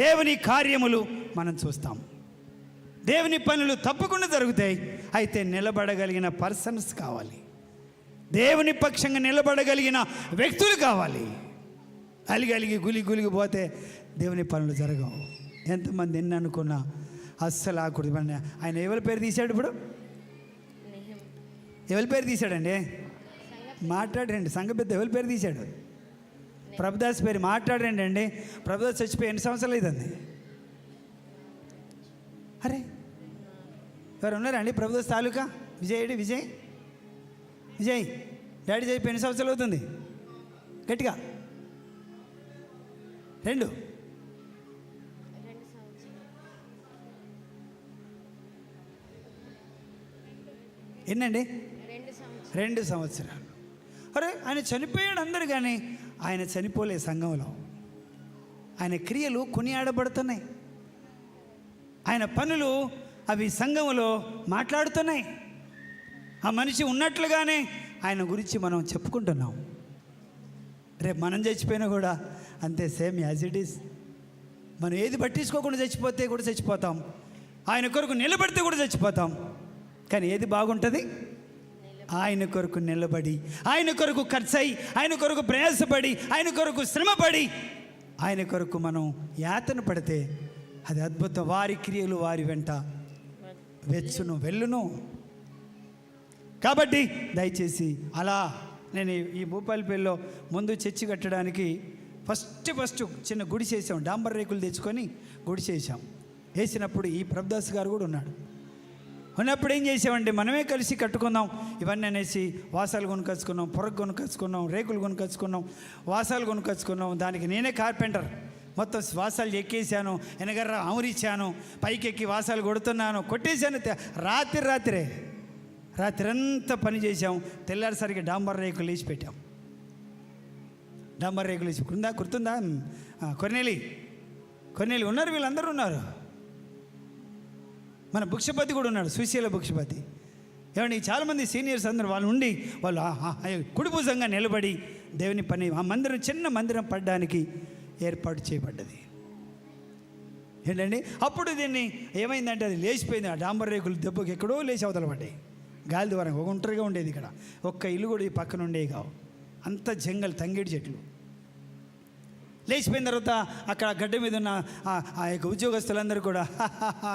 దేవుని కార్యములు మనం చూస్తాం. దేవుని పనులు తప్పకుండా జరుగుతాయి. అయితే నిలబడగలిగిన పర్సన్స్ కావాలి. దేవుని పక్షంగా నిలబడగలిగిన వ్యక్తులు కావాలి. అలిగి గులిగి పోతే దేవుని పనులు జరగవు. ఎంతమంది ఎన్ని అనుకున్నా అస్సలు ఆకూడదు. ఆయన ఎవరి పేరు తీశాడు? ఇప్పుడు ఎవరి పేరు తీశాడండి? మాట్లాడండి. సంఘ పెద్ద ఎవరి పేరు తీశాడు? ప్రభుదాస్ పేరు మాట్లాడండి అండి. ప్రభుదాస్ చచ్చిపోయి ఎన్ని సంవత్సరాలు అవుతుంది? అరే ఎవరు ఉన్నారా అండి? ప్రభుదాస్ తాలూకా విజయ్ డాడీ చచ్చిపోయి ఎన్ని సంవత్సరాలు అవుతుంది? గట్టిగా 2 ఎన్నండి? 2 సంవత్సరాలు. అరే ఆయన చనిపోయాడు అందరు, కానీ ఆయన చనిపోలే. సంఘంలో ఆయన క్రియలు కొనియాడబడుతున్నాయి. ఆయన పనులు అవి సంఘంలో మాట్లాడుతున్నాయి. ఆ మనిషి ఉన్నట్లుగానే ఆయన గురించి మనం చెప్పుకుంటున్నాం. రేపు మనం చచ్చిపోయినా కూడా అంతే, సేమ్ యాజ్ ఇట్ ఈస్. మనం ఏది పట్టించుకోకుండా చచ్చిపోతే కూడా చచ్చిపోతాం, ఆయన కొరకు నిలబడితే కూడా చచ్చిపోతాం. కానీ ఏది బాగుంటుంది? ఆయన కొరకు నిలబడి, ఆయన కొరకు ఖర్చయి, ఆయన కొరకు ప్రయాసపడి, ఆయన కొరకు శ్రమపడి, ఆయన కొరకు మనం యాతన పడితే అది అద్భుతం. వారి క్రియలు వారి వెంట వెళ్ళును. కాబట్టి దయచేసి అలా నేను ఈ భూపాలపల్లిలో ముందు చర్చి కట్టడానికి ఫస్ట్ చిన్న గుడి చేసాం. డాంబర్ రేకులు తెచ్చుకొని గుడి చేసాం. వేసినప్పుడు ఈ ప్రభుదాస్ గారు కూడా ఉన్నప్పుడు ఏం చేసామంటే, మనమే కలిసి కట్టుకుందాం ఇవన్నీ అనేసి వాసాలు కొనుకొచ్చుకున్నాం, పొరకు కొనుకొచ్చుకున్నాం, రేకులు కొనుకొచ్చుకున్నాం, వాసాలు కొనుకొచ్చుకున్నాం. దానికి నేనే కార్పెంటర్. మొత్తం వాసాలు ఎక్కేసాను, వెనగర్ర ఆమురిచ్చాను, పైకి ఎక్కి వాసాలు కొడుతున్నాను, కొట్టేశాను. రాత్రంతా పని చేసాం. తెల్లారిసరికి డాంబర్ రేకులు వేసి పెట్టాం. డాంబర్ రేకులు వేసి గుర్తుందా? కొన్నేలి ఉన్నారు, వీళ్ళందరూ ఉన్నారు. మన బుక్షపతి కూడా ఉన్నాడు, సుశీల బుక్షపతి. ఏమండి, చాలామంది సీనియర్స్ అందరూ వాళ్ళు కుడిభుజంగా నిలబడి దేవుని పని, ఆ మందిరం, చిన్న మందిరం పడ్డానికి ఏర్పాటు చేయబడ్డది. ఏంటండి, అప్పుడు దీన్ని ఏమైందంటే అది లేచిపోయింది. ఆ డాంబర్ రేకులు దెబ్బకి ఎక్కడో లేచి అవతల పడ్డాయి. గాలి ద్వారా ఒంటరిగా ఉండేది. ఇక్కడ ఒక్క ఇల్లు కూడా ఈ పక్కన ఉండేవి కావు. అంత జంగల్, తంగేడి చెట్లు. లేచిపోయిన తర్వాత అక్కడ గడ్డ మీద ఉన్న ఆ యొక్క ఉద్యోగస్తులందరూ కూడా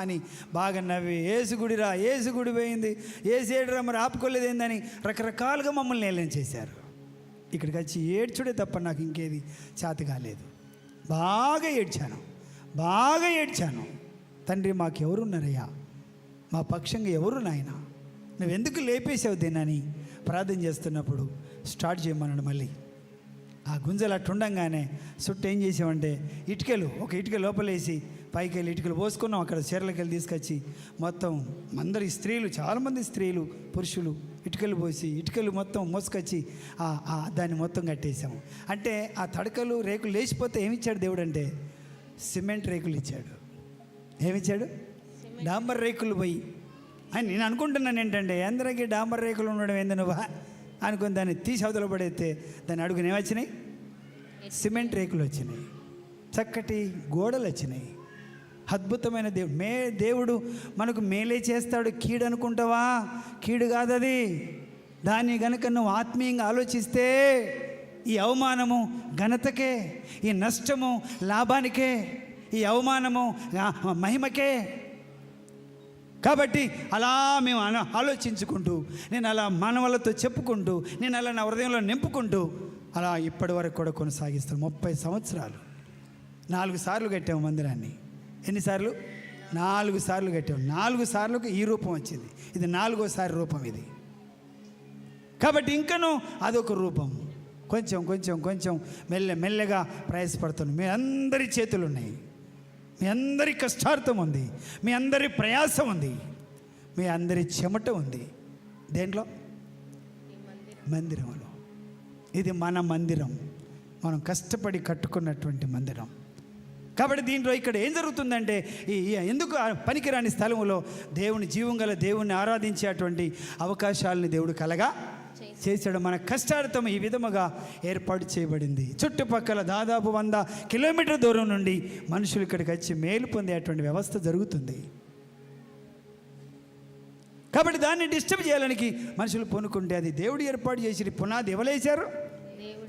అని బాగా నవ్వి, ఏసుగుడిరా, ఏసుగుడి పోయింది, ఏసేడురా, మరి ఆపుకోలేదు ఏందని రకరకాలుగా మమ్మల్ని ఏలం చేశారు. ఇక్కడికి వచ్చి ఏడ్చుడే తప్ప నాకు ఇంకేది చేత కాలేదు. బాగా ఏడ్చాను. తండ్రి, మాకెవరున్నారయ్యా? మా పక్షంగా ఎవరు నాయన? నువ్వెందుకు లేపేసావు దీన్నని ప్రార్థన చేస్తున్నప్పుడు స్టార్ట్ చేయమన్నాడు. మళ్ళీ ఆ గుంజలు అట్టుండగానే చుట్టూ ఏం చేసామంటే ఒక ఇటుక లోపలేసి పైకి వెళ్ళి ఇటుకలు పోసుకున్నాం. అక్కడ చీరలకి వెళ్ళి తీసుకొచ్చి మొత్తం అందరి స్త్రీలు, చాలామంది స్త్రీలు, పురుషులు ఇటుకలు పోసి ఇటుకలు మొత్తం మోసుకొచ్చి దాన్ని మొత్తం కట్టేసాము. అంటే ఆ తడకలు రేకులు లేచిపోతే ఏమిచ్చాడు దేవుడు అంటే సిమెంట్ రేకులు ఇచ్చాడు. ఏమిచ్చాడు? డాంబర్ రేకులు పోయి అని నేను అనుకుంటున్నాను. ఏంటంటే అందరికీ డాంబర్ రేకులు ఉండడం ఏంది నువ్వు అనుకుని దాన్ని తీసి అవతల పడేస్తే దాన్ని అడుగుని ఏమొచ్చినాయి? సిమెంట్ రేకులు వచ్చినాయి, చక్కటి గోడలు వచ్చినాయి. అద్భుతమైన దేవుడు మనకు మేలే చేస్తాడు. కీడు అనుకుంటావా? కీడు కాదది. దాన్ని గనుక నువ్వు ఆత్మీయంగా ఆలోచిస్తే ఈ అవమానము ఘనతకే, ఈ నష్టము లాభానికే, ఈ అవమానము మహిమకే. కాబట్టి అలా మేము ఆలోచించుకుంటూ, నేను అలా మానవులతో చెప్పుకుంటూ, నేను అలా నా హృదయంలో నింపుకుంటూ అలా ఇప్పటి వరకు కూడా కొనసాగిస్తాను. 30 సంవత్సరాలు 4 సార్లు కట్టాము మందిరాన్ని. ఎన్నిసార్లు? 4 సార్లు కట్టాము. 4 సార్లకు ఈ రూపం వచ్చింది. ఇది 4వ రూపం ఇది. కాబట్టి ఇంకనూ అదొక రూపం. కొంచెం మెల్లగా ప్రయాసపడుతున్నాను. మీ అందరి చేతులు ఉన్నాయి, మీ అందరి కష్టార్థం ఉంది, మీ అందరి ప్రయాసం ఉంది, మీ అందరి చెమట ఉంది. దేంట్లో? మందిరంలో. ఇది మన మందిరం, మనం కష్టపడి కట్టుకున్నటువంటి మందిరం. కాబట్టి దీంట్లో ఇక్కడ ఏం జరుగుతుందంటే, ఎందుకు పనికిరాని స్థలంలో దేవుని, జీవం గల దేవుణ్ణి ఆరాధించేటువంటి అవకాశాలని దేవుడు కలగా చేశాడు. మన కష్టార్థం ఈ విధముగా ఏర్పాటు చేయబడింది. చుట్టుపక్కల దాదాపు 100 కిలోమీటర్ల దూరం నుండి మనుషులు ఇక్కడికి వచ్చి మేలు పొందేటువంటి వ్యవస్థ జరుగుతుంది. కాబట్టి దాన్ని డిస్టర్బ్ చేయడానికి మనుషులు పూనుకుంటే అది దేవుడు ఏర్పాటు చేసి పునాది ఎవరు వేశారు?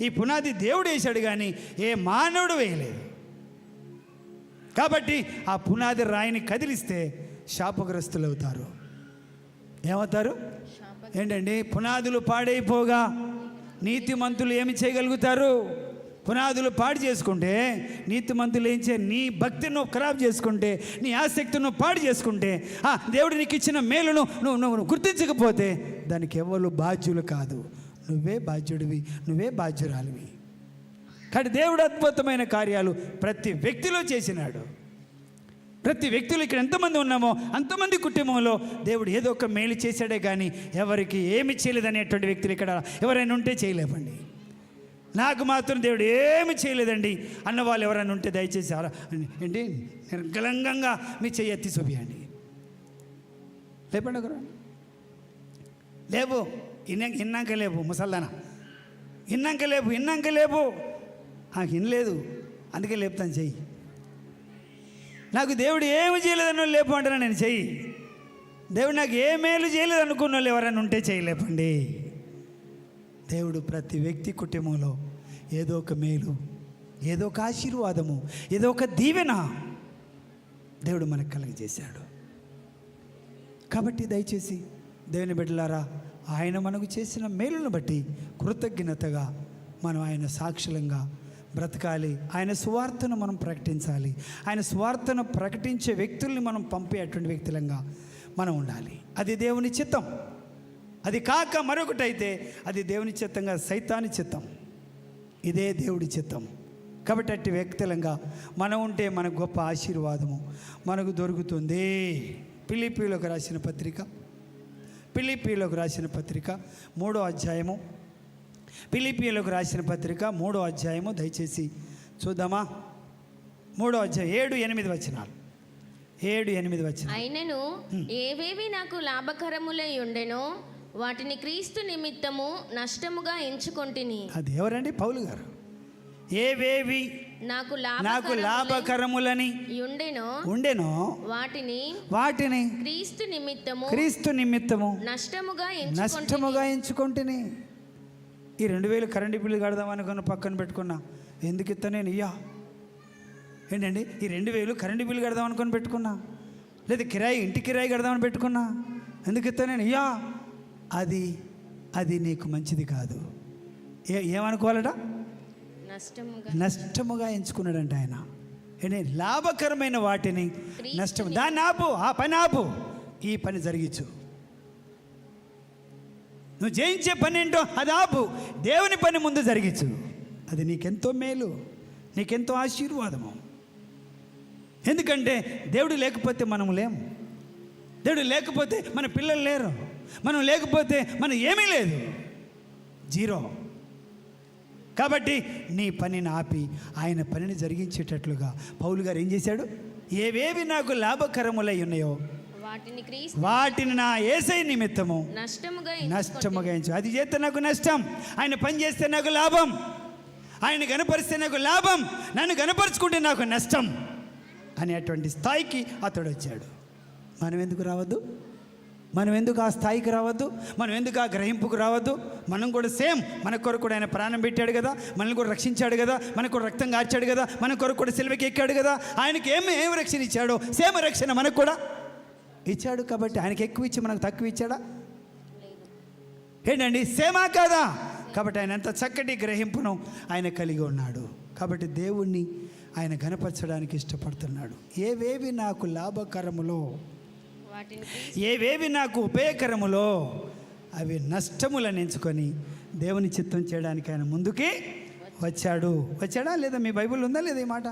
ఈ పునాది దేవుడు వేశాడు కానీ ఏ మానవుడు వేయలేదు. కాబట్టి ఆ పునాది రాయిని కదిలిస్తే శాపగ్రస్తులు అవుతారు. ఏమవుతారు? ఏంటండి, పునాదులు పాడైపోగా నీతిమంతులు ఏమి చేయగలుగుతారు? పునాదులు పాడు చేసుకుంటే నీతిమంతులు ఏం చేయ, నీ భక్తిని నువ్వు ఖరాబ్ చేసుకుంటే, నీ ఆసక్తిని నువ్వు పాడు చేసుకుంటే, దేవుడు నీకు ఇచ్చిన మేలును నువ్వు గుర్తించకపోతే దానికి ఎవరు బాధ్యులు కాదు. నువ్వే బాధ్యుడివి, నువ్వే బాధ్యురాలివి. కానీ దేవుడు అద్భుతమైన కార్యాలు ప్రతి వ్యక్తిలో చేసినాడు. ప్రతి వ్యక్తులు ఇక్కడ ఎంతమంది ఉన్నామో అంతమంది కుటుంబంలో దేవుడు ఏదో ఒక మేలు చేశాడే కానీ ఎవరికి ఏమి చేయలేదనేటువంటి వ్యక్తులు ఇక్కడ ఎవరైనా ఉంటే చేయలేవండి. నాకు మాత్రం దేవుడు ఏమి చేయలేదండి అన్న వాళ్ళు ఎవరైనా ఉంటే దయచేసి ఏంటి నిర్గలంగా మీ చెయ్యి ఎత్తి చూపియండి. లేపండి ఒకరు. లేవు, ఇన్నాక లేవు, ముసల్దానా ఇన్నాక లేవు. ఇనలేదు, అందుకే లేపుతాను చెయ్యి. నాకు దేవుడు ఏమి చేయలేదన్న లేపు అంటున్నా నేను చెయ్యి. దేవుడు నాకు ఏ మేలు చేయలేదు అనుకున్న వాళ్ళు ఎవరైనా ఉంటే చేయలేపండి. దేవుడు ప్రతి వ్యక్తి కుటుంబంలో ఏదో ఒక మేలు, ఏదో ఒక ఆశీర్వాదము, ఏదో ఒక దీవెన దేవుడు మనకు కలుగజేశాడు. కాబట్టి దయచేసి దేవుని బిడ్డలారా, ఆయన మనకు చేసిన మేలును బట్టి కృతజ్ఞతగా మనం ఆయన సాక్షులంగా బ్రతకాలి. ఆయన సువార్తను మనం ప్రకటించాలి. ఆయన సువార్తను ప్రకటించే వ్యక్తుల్ని మనం పంపేటువంటి వ్యక్తులంగా మనం ఉండాలి. అది దేవుని చిత్తం. అది కాక మరొకటి అయితే అది దేవుని చిత్తంగా సైతాని చిత్తం. ఇదే దేవుడి చిత్తం. కాబట్టి అట్టి వ్యక్తులంగా మనం ఉంటే మనకు గొప్ప ఆశీర్వాదము మనకు దొరుకుతుంది. ఫిలిప్పీయులకు రాసిన పత్రిక 3వ అధ్యాయము. ఫిలిప్పీయులకు రాసిన పత్రిక 3వ అధ్యాయము దయచేసి చూద్దామా? 3వ అధ్యాయం 7-8 వచనాలు. 7-8 వచనాలు. అయినను ఏవేవి నాకు లాభకరములై ఉండెనో వాటిని క్రీస్తు నిమిత్తము నష్టముగా ఎంచుకొంటిని. అది ఎవరండి? పౌలు గారు. ఏవేవి నాకు లాభకరములని ఉండెనో వాటిని క్రీస్తు నిమిత్తము నష్టముగా ఎంచుకొంటిని. ఈ 2000 కరెంటు బిల్లు కడదాం అనుకున్న పక్కన పెట్టుకున్నా. ఎందుకు ఇస్తా నేను ఇయ్యా? ఏంటండి, ఈ 2000 కరెంటు బిల్లు కడదాం అనుకొని పెట్టుకున్నా. లేదా ఇంటి కిరాయి కడదామని పెట్టుకున్నా. ఎందుకు ఇస్తా నేను ఇయ్యా? అది నీకు మంచిది కాదు. ఏమనుకోవాలట? నష్టముగా ఎంచుకున్నాడంట ఆయన. లాభకరమైన వాటిని నష్టం. దాన్ని ఆపు, ఆ పని ఆపు, ఈ పని జరిగించు. నువ్వు జయించే పని ఏంటో అది ఆపు, దేవుని పని ముందు జరిగించు. అది నీకెంతో మేలు, నీకెంతో ఆశీర్వాదము. ఎందుకంటే దేవుడు లేకపోతే మనం లేము. దేవుడు లేకపోతే మన పిల్లలు లేరు. మనం లేకపోతే మనం ఏమీ లేదు, జీరో. కాబట్టి నీ పనిని ఆపి ఆయన పనిని జరిగించేటట్లుగా పౌలు గారు ఏం చేశాడు? ఏవేవి నాకు లాభకరములై ఉన్నాయో వాటిని నా యేసయ్య నిమిత్తము నష్టముగా ఎంచు. అది చేస్తే నాకు నష్టం, ఆయన పని చేస్తే నాకు లాభం, ఆయన కనపరిస్తే నాకు లాభం, నన్ను కనపరుచుకుంటే నాకు నష్టం అనేటువంటి స్థాయికి అతడు వచ్చాడు. మనం ఎందుకు రావద్దు? మనం ఎందుకు ఆ స్థాయికి రావద్దు? మనం ఎందుకు ఆ గ్రహింపుకు రావద్దు? మనం కూడా సేమ్, మన కొరకు కూడా ఆయన ప్రాణం పెట్టాడు కదా, మనల్ని కూడా రక్షించాడు కదా, మనకు కూడా రక్తం కార్చాడు కదా, మన కొరకు కూడా సిలువకి ఎక్కాడు కదా. ఆయనకి ఏం రక్షణ ఇచ్చాడో సేమ్ రక్షణ మనకు కూడా ఇచ్చాడు. కాబట్టి ఆయనకి ఎక్కువ ఇచ్చి మనకు తక్కువ ఇచ్చాడా? ఏంటండి, సేమా కాదా? కాబట్టి ఆయన ఎంత చక్కటి గ్రహింపును ఆయన కలిగి ఉన్నాడు. కాబట్టి దేవుణ్ణి ఆయన ఘనపరచడానికి ఇష్టపడుతున్నాడు. ఏవేవి నాకు లాభకరములో, ఏవేవి నాకు ఉపయోగకరములో అవి నష్టములను ఎంచుకొని దేవుని చిత్తం చేయడానికి ఆయన ముందుకి వచ్చాడా లేదా? మీ బైబిల్ ఉందా లేదా? ఈ మాట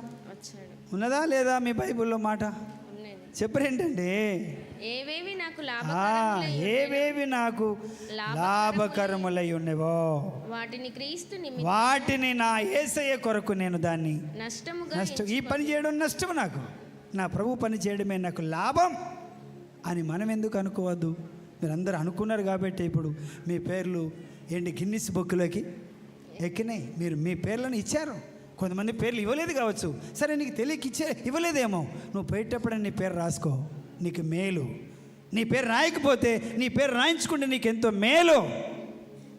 ఉన్నదా లేదా మీ బైబిల్లో? మాట చెప్పరేంటండి? ఏవేవి నాకు లాభకరములై ఉన్నవో వాటిని నా యేసయ్య కొరకు నేను దాన్ని నష్టం. ఈ పని చేయడం నష్టం నాకు, నా ప్రభు పని చేయడమే నాకు లాభం అని మనం ఎందుకు అనుకోవద్దు? మీరు అందరూ అనుకున్నారు కాబట్టి ఇప్పుడు మీ పేర్లు ఏంటి గిన్నిస్ బుక్లోకి ఎక్కినాయి. మీరు మీ పేర్లను ఇచ్చారు. కొంతమంది పేర్లు ఇవ్వలేదు కావచ్చు. సరే, నీకు తెలియక ఇవ్వలేదేమో. నువ్వు పోయేటప్పుడు నీ పేరు రాసుకో, నీకు మేలు. నీ పేరు రాయకపోతే నీ పేరు రాయించుకుంటే నీకెంతో మేలు,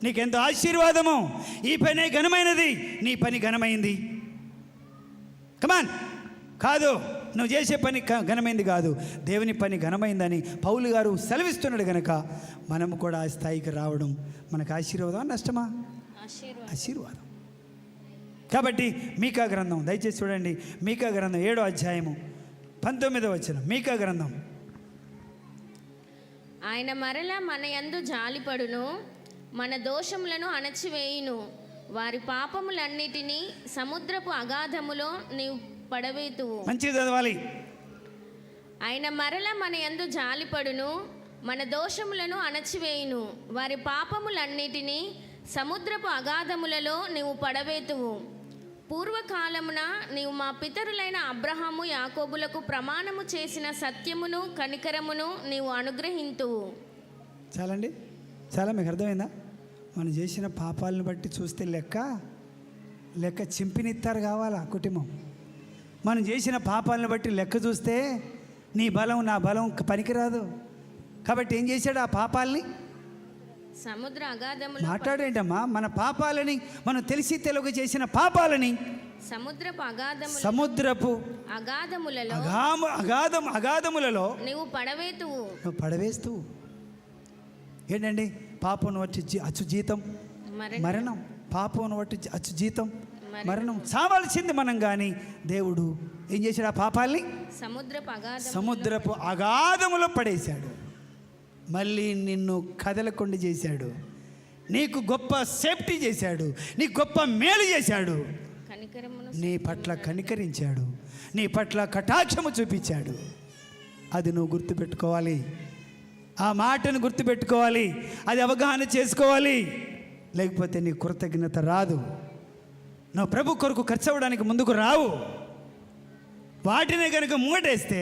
నీకెంతో ఆశీర్వాదము. ఈ పనే ఘనమైనది, నీ పని ఘనమైంది. కమాన్, కాదు నువ్వు చేసే పని ఘనమైంది కాదు, దేవుని పని ఘనమైందని పౌలు గారు సెలవిస్తున్నాడు కనుక మనము కూడా ఆ స్థాయికి రావడం మనకు ఆశీర్వాదం, నష్టమా? ఆశీర్వాదం. కాబట్టి మీకా గ్రంథం దయచేసి చూడండి. మీకా గ్రంథం 7వ అధ్యాయము 19వ వచనం. మీకా గ్రంథం. ఆయన మరలా మన యందు జాలిపడును, మన దోషములను అణచివేయును. వారి పాపములన్నిటినీ సముద్రపు అగాధములో నీవు పడవేతువు. మంచిగా చదవాలి. ఆయన మరలా మన యందు జాలిపడును, మన దోషములను అణచివేయును. వారి పాపములన్నిటినీ సముద్రపు అగాధములలో నీవు పడవేతువు. పూర్వకాలమున నీవు మా పితరులైన అబ్రహాము యాకోబులకు ప్రమాణము చేసిన సత్యమును కనికరమును నీవు అనుగ్రహింతువు. చాలండి, చాలా మీకు అర్థమైందా? మనం చేసిన పాపాలను బట్టి చూస్తే లెక్క చింపినిత్తారు కావాలా కుటుంబం. మనం చేసిన పాపాలను బట్టి లెక్క చూస్తే నీ బలం నా బలం పనికిరాదు. కాబట్టి ఏం చేశాడు? ఆ పాపాలని సముద్ర అగాధములు మాట్లాడేంటమ్మా, మన పాపాలని, మనం తెలిసి తెలుగు చేసిన పాపాలని సముద్రపు అగాధములలో నువ్వు పడవేస్తూ. ఏంటండి? పాపం వచ్చి అచ్చు జీతం మరణం. పాపం వచ్చి అచ్చు జీతం మరణం. చావాల్సింది మనం, కానీ దేవుడు ఏం చేశాడు? ఆ పాపాల్ని సముద్రపు అగాధములో పడేశాడు. మళ్ళీ నిన్ను కదలకుండా చేశాడు. నీకు గొప్ప సేఫ్టీ చేశాడు, నీకు గొప్ప మేలు చేశాడు. నీ పట్ల కనికరించాడు, నీ పట్ల కటాక్షము చూపించాడు. అది నువ్వు గుర్తుపెట్టుకోవాలి, ఆ మాటను గుర్తుపెట్టుకోవాలి, అది అవగాహన చేసుకోవాలి. లేకపోతే నీ కృతజ్ఞత రాదు. నువ్వు ప్రభు కొరకు ఖర్చు అవ్వడానికి ముందుకు రావు. వాటినే కనుక ముంగటేస్తే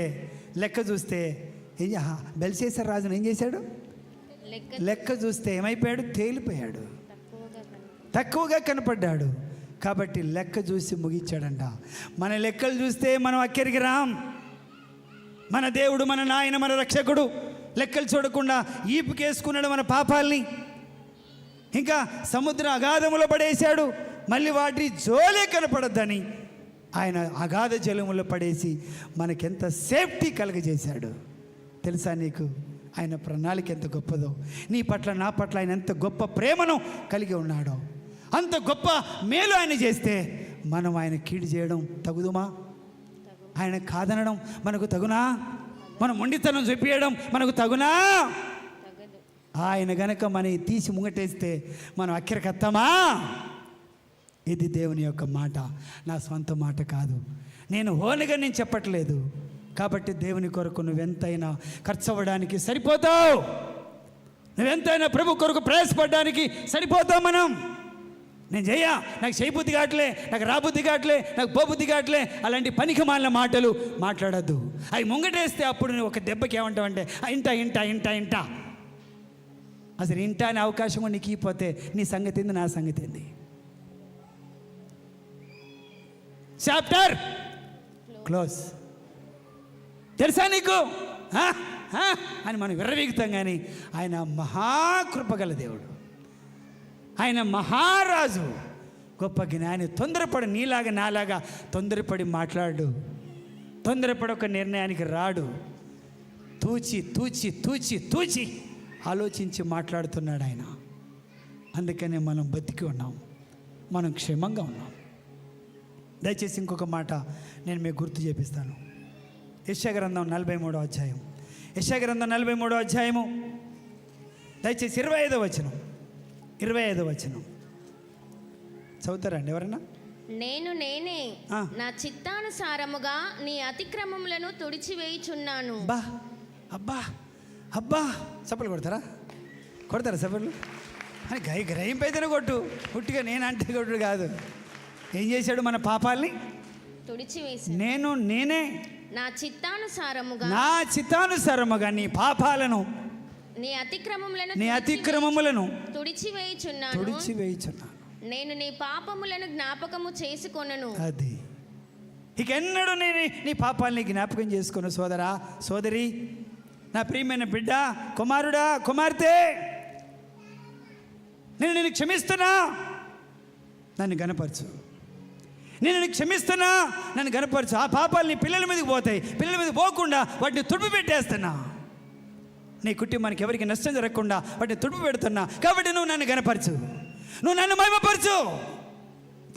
లెక్క చూస్తే బెల్షస్సర్ రాజును ఏం చేశాడు? లెక్క చూస్తే ఏమైపోయాడు? తేలిపోయాడు, తక్కువగా కనపడ్డాడు. కాబట్టి లెక్క చూసి ముగించాడంట. మన లెక్కలు చూస్తే మనం అక్కడికి రాం. మన దేవుడు, మన నాయన, మన రక్షకుడు లెక్కలు చూడకుండా ఈపుకేసుకున్నాడు మన పాపాల్ని. ఇంకా సముద్ర అగాధములో పడేశాడు. మళ్ళీ వాటి జోలే కనపడద్దని ఆయన అగాధ జలములో పడేసి మనకెంత సేఫ్టీ కలుగజేశాడు. తెలుసా నీకు ఆయన ప్రణాళిక ఎంత గొప్పదో? నీ పట్ల నా పట్ల ఆయన ఎంత గొప్ప ప్రేమను కలిగి ఉన్నాడో. అంత గొప్ప మేలు ఆయన చేస్తే మనం ఆయన కీడు చేయడం తగుదుమా? ఆయన కాదనడం మనకు తగునా? మనం మొండితనం చూపించడం మనకు తగునా? ఆయన గనక మన తీసి ముంగటేస్తే మనం అక్కడికత్తామా? ఇది దేవుని యొక్క మాట, నా సొంత మాట కాదు. నేను ఓన్గా నేను చెప్పట్లేదు. కాబట్టి దేవుని కొరకు నువ్వెంతైనా ఖర్చు అవ్వడానికి సరిపోతావు, నువ్వెంతైనా ప్రభు కొరకు ప్రయాసపడడానికి సరిపోతావు. నేను నాకు చేయబుద్ధి కావట్లే, నాకు రాబుద్ధి కావట్లే, నాకు పోబుద్ధి కావట్లే, అలాంటి పనికి మాలిన మాటలు మాట్లాడద్దు. అవి ముంగటేస్తే అప్పుడు నువ్వు ఒక దెబ్బకి ఏమంటావంటే ఇంట అసలు ఇంట అనే అవకాశం నీకు ఇపోతే నీ సంగతి ఏంది, నా సంగతి ఏంది? Chapter close. తెలుసా నీకు అని మనం విర్రవీగుతాం, కానీ ఆయన మహాకృపగల దేవుడు, ఆయన మహారాజు, గొప్ప జ్ఞాని. తొందరపడి నీలాగా నాలాగా తొందరపడి మాట్లాడు, తొందరపడి ఒక నిర్ణయానికి రాడు. తూచి తూచి తూచి తూచి ఆలోచించి మాట్లాడుతున్నాడు ఆయన. అందుకనే మనం బతికి ఉన్నాం, మనం క్షేమంగా ఉన్నాం. దయచేసి ఇంకొక మాట నేను మీకు గుర్తు చేపిస్తాను. యెషయా గ్రంథం 43వ అధ్యాయం. యెషయా గ్రంథం 43వ అధ్యాయము దయచేసి 25వ వచనం. 25వ వచనం చదువుతారండి ఎవరన్నా? నేనే నా చిత్తానుసారముగా నీ అతిక్రమములను తుడిచివేయుచున్నాను. అబ్బా అబ్బా చప్పలు కొడతారా చప్పలు? అని గ్రహింపు అయితేనే కొట్టు, పుట్టిగా నేనంటే కొట్టు కాదు. ఏం చేశాడు? మన పాపాల్ని తుడిచివేసి నేనే నా చిత్తానుసారముగా నీ పాపాలను నీ అతిక్రమములను తుడిచివేయుచున్నాను. నేను నీ పాపములను జ్ఞాపకము చేసుకొనను. అది ఇక ఎన్నడూ నేను నీ పాపాలని జ్ఞాపకం చేసుకుని. సోదరా సోదరి, నా ప్రియమైన బిడ్డ, కుమారుడా, కుమార్తె, నేను నిన్ను క్షమిస్తున్నా, నన్ను గనపరచు. నేను నిన్ను క్షమిస్తున్నా, నన్ను గనపరచు. ఆ పాపాలు నీ పిల్లల మీదకి పోతాయి. పిల్లల మీద పోకుండా వాటిని తుడిపి పెట్టేస్తున్నా. నీ కుటుంబానికి ఎవరికి నష్టం జరగకుండా వాటిని తుడిపి పెడుతున్నా. కాబట్టి నువ్వు నన్ను గనపరచు, నువ్వు నన్ను మహిమపరచు.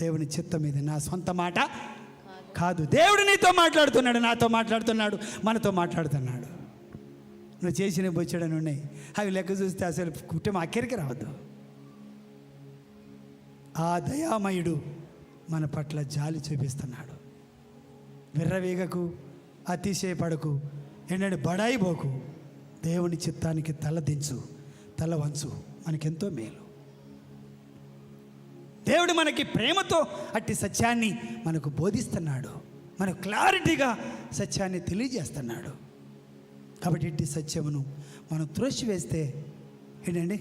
దేవుని చిత్తం ఇది, నా సొంత మాట కాదు. దేవుడు నీతో మాట్లాడుతున్నాడు, నాతో మాట్లాడుతున్నాడు, మనతో మాట్లాడుతున్నాడు. నువ్వు చేసిన బొచ్చడని ఉన్నాయి, అవి లెక్క చూస్తే అసలు కుటుంబం అక్కడికి రావద్దు. ఆ దయామయుడు మన పట్ల జాలి చూపిస్తున్నాడు. విర్రవీగకు, అతిశయపడకు, ఏంటంటే బడాయి పోకు. దేవుని చిత్తానికి తల దించు, తల వంచు, మనకెంతో మేలు. దేవుడు మనకి ప్రేమతో అట్టి సత్యాన్ని మనకు బోధిస్తున్నాడు, మనకు క్లారిటీగా సత్యాన్ని తెలియజేస్తున్నాడు. కాబట్టి ఇట్టి సత్యమును మనం త్రోసివేస్తే ఏంటండి,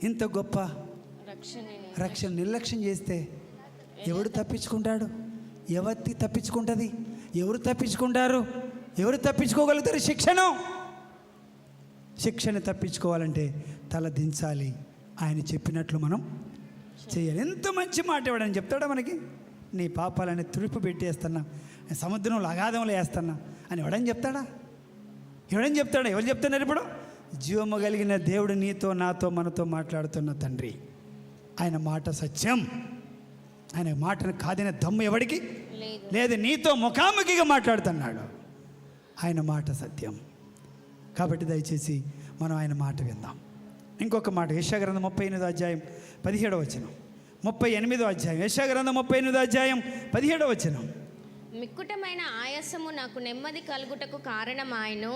ఇంత గొప్ప రక్షణ నిర్లక్ష్యం చేస్తే ఎవడు తప్పించుకుంటాడు? ఎవరి తప్పించుకుంటుంది? ఎవరు తప్పించుకుంటారు? ఎవరు తప్పించుకోగలుగుతారు? శిక్షను తప్పించుకోవాలంటే తల దించాలి. ఆయన చెప్పినట్లు మనం చేయాలి. ఎంత మంచి మాట ఇవ్వడని చెప్తాడా మనకి? నీ పాపాలని తుడుపు పెట్టేస్తున్నా, సముద్రంలో అగాధంలో వేస్తున్నా అని ఎవడని చెప్తాడా? ఎవడని చెప్తాడా? ఎవరు చెప్తున్నారు ఇప్పుడు? జీవము కలిగిన దేవుడు నీతో, నాతో, మనతో మాట్లాడుతున్న తండ్రి. ఆయన మాట సత్యం. ఆయన మాటను కాదిన దమ్ము ఎవడికి లేదు. నీతో ముఖాముఖిగా మాట్లాడుతున్నాడు. ఆయన మాట సత్యం. కాబట్టి దయచేసి మనం ఆయన మాట విందాం. ఇంకొక మాట, యెషయా గ్రంథం 38వ అధ్యాయం 17వ వచనం. 38వ అధ్యాయం, యెషయా గ్రంథం 38వ అధ్యాయం 17వ వచనం. మిక్కుటమైన ఆయాసము నాకు నెమ్మది కలుగుటకు కారణమాయను.